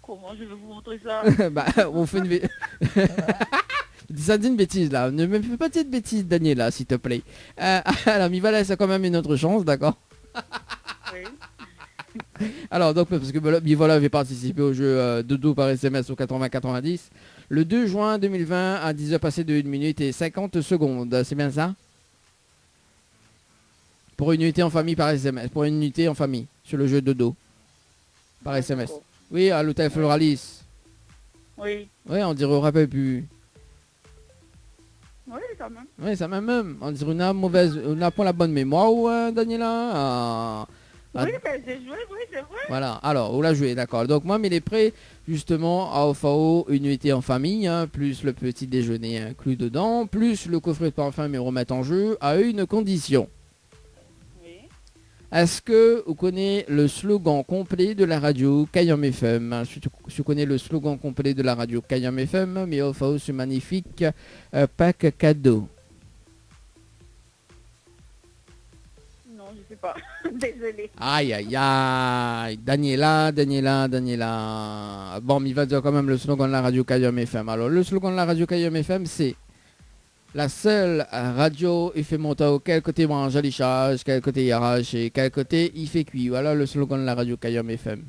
Speaker 8: comment je vais vous montrer ça?
Speaker 3: Bah, on fait une... Ça dit une bêtise là, ne me fais pas dire de bêtises Daniela s'il te plaît. Alors Mivala ça a quand même une autre chance, d'accord?
Speaker 8: Oui.
Speaker 3: Alors donc parce que Mivala avait participé au jeu Dodo par SMS au 80-90 le 2 juin 2020 à 10h passées de 1 minute et 50 secondes, c'est bien ça? Pour une unité en famille par SMS, pour une unité en famille sur le jeu Dodo par SMS. Oui, à l'hôtel Floralis.
Speaker 8: Oui.
Speaker 3: Oui, on dirait au rappel plus.
Speaker 8: Oui, quand même.
Speaker 3: Oui, ça même. On dirait on n'a pas la bonne mémoire, ou Daniela?
Speaker 8: Oui, ben j'ai joué, oui, c'est vrai.
Speaker 3: Voilà, alors, on l'a joué, d'accord. Donc, moi, il est prêt, justement, à OFAO, une nuitée en famille, hein, plus le petit déjeuner inclus dedans, plus le coffret de parfum, mais remettre en jeu, à une condition.
Speaker 8: Oui.
Speaker 3: Est-ce que vous connaissez le slogan complet de la radio Kayom FM? Si tu connais le slogan complet de la radio Kayom FM, mais OFAO, ce magnifique pack cadeau.
Speaker 8: Non, je sais pas. Désolée.
Speaker 3: Aïe aïe aïe, Daniela. Bon, mais il va dire quand même le slogan de la radio Kayom FM. Alors, le slogan de la radio Kayom FM, c'est la seule radio il fait monter au quel côté mange les charges, quel côté il arrache et quel côté il fait cuit. Voilà le slogan de la radio Kayom FM.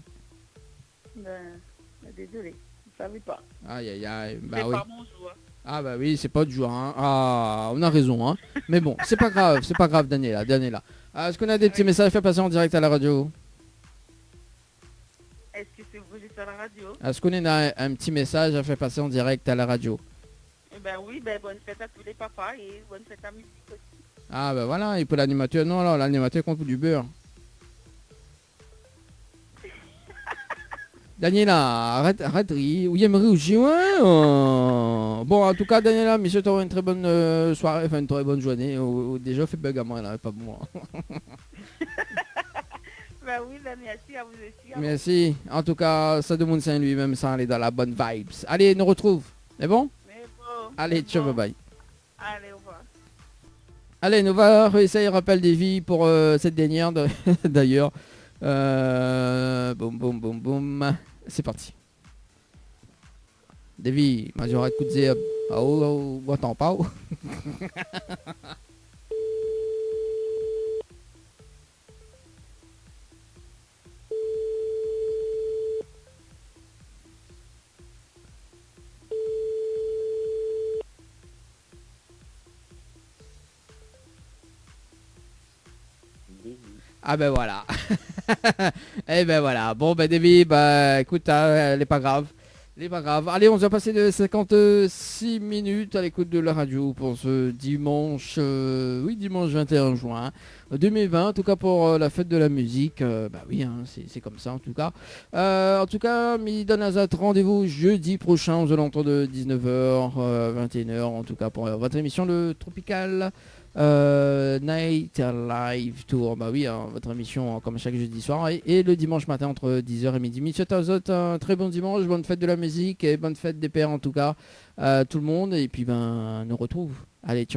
Speaker 8: Désolée, je savais pas.
Speaker 3: Aïe aïe aïe, bah
Speaker 8: C'est
Speaker 3: oui.
Speaker 8: pas mon joie.
Speaker 3: Ah bah oui, c'est pas du jour, hein. Ah, on a raison, hein. Mais bon, c'est pas grave, Daniela. Est-ce qu'on a des petits messages à faire passer en direct à la radio?
Speaker 8: Est-ce que c'est vous juste à la radio?
Speaker 3: Est-ce qu'on a un petit message à faire passer en direct à la radio?
Speaker 8: Eh ben oui, ben bonne fête à tous les papas et bonne fête à musique aussi.
Speaker 3: Ah bah voilà, et pour l'animateur, non, alors l'animateur compte pour du beurre. Daniela, arrête, oui, aimerait aussi, ouais. Bon, en tout cas, Daniela, monsieur, t'auras une très bonne soirée, enfin une très bonne journée. Déjà, fait bug à moi, là, pas moi.
Speaker 8: Bah oui, ben merci à vous aussi.
Speaker 3: Merci. En tout cas, ça demande ça lui-même, ça, aller dans la bonne vibes. Allez, nous retrouve. C'est bon?
Speaker 8: Mais bon.
Speaker 3: Allez, ciao, bye bye.
Speaker 8: Allez, au revoir.
Speaker 3: Allez, nous va réessayer rappel des vies pour cette dernière, d'ailleurs. Boum, boum, boum, boum. C'est parti. Davy, Majora Kudzeb. Oh, attends pas. Ah ben voilà. Eh ben voilà. Bon ben Davy, bah écoute, elle est pas grave. Elle est pas grave. Allez, on va passer de 56 minutes à l'écoute de la radio pour ce dimanche, dimanche 21 juin 2020. En tout cas pour la fête de la musique. Bah oui, hein, c'est comme ça en tout cas. En tout cas, Midi Nazat, rendez-vous jeudi prochain aux alentours de 19h, 21h. En tout cas pour votre émission le Tropical Night Live Tour. Bah oui, hein, votre émission comme chaque jeudi soir et le dimanche matin entre 10h et midi. Monsieur Tazot, un très bon dimanche, bonne fête de la musique et bonne fête des pères en tout cas, tout le monde. Et puis ben, on nous retrouve. Allez, ciao.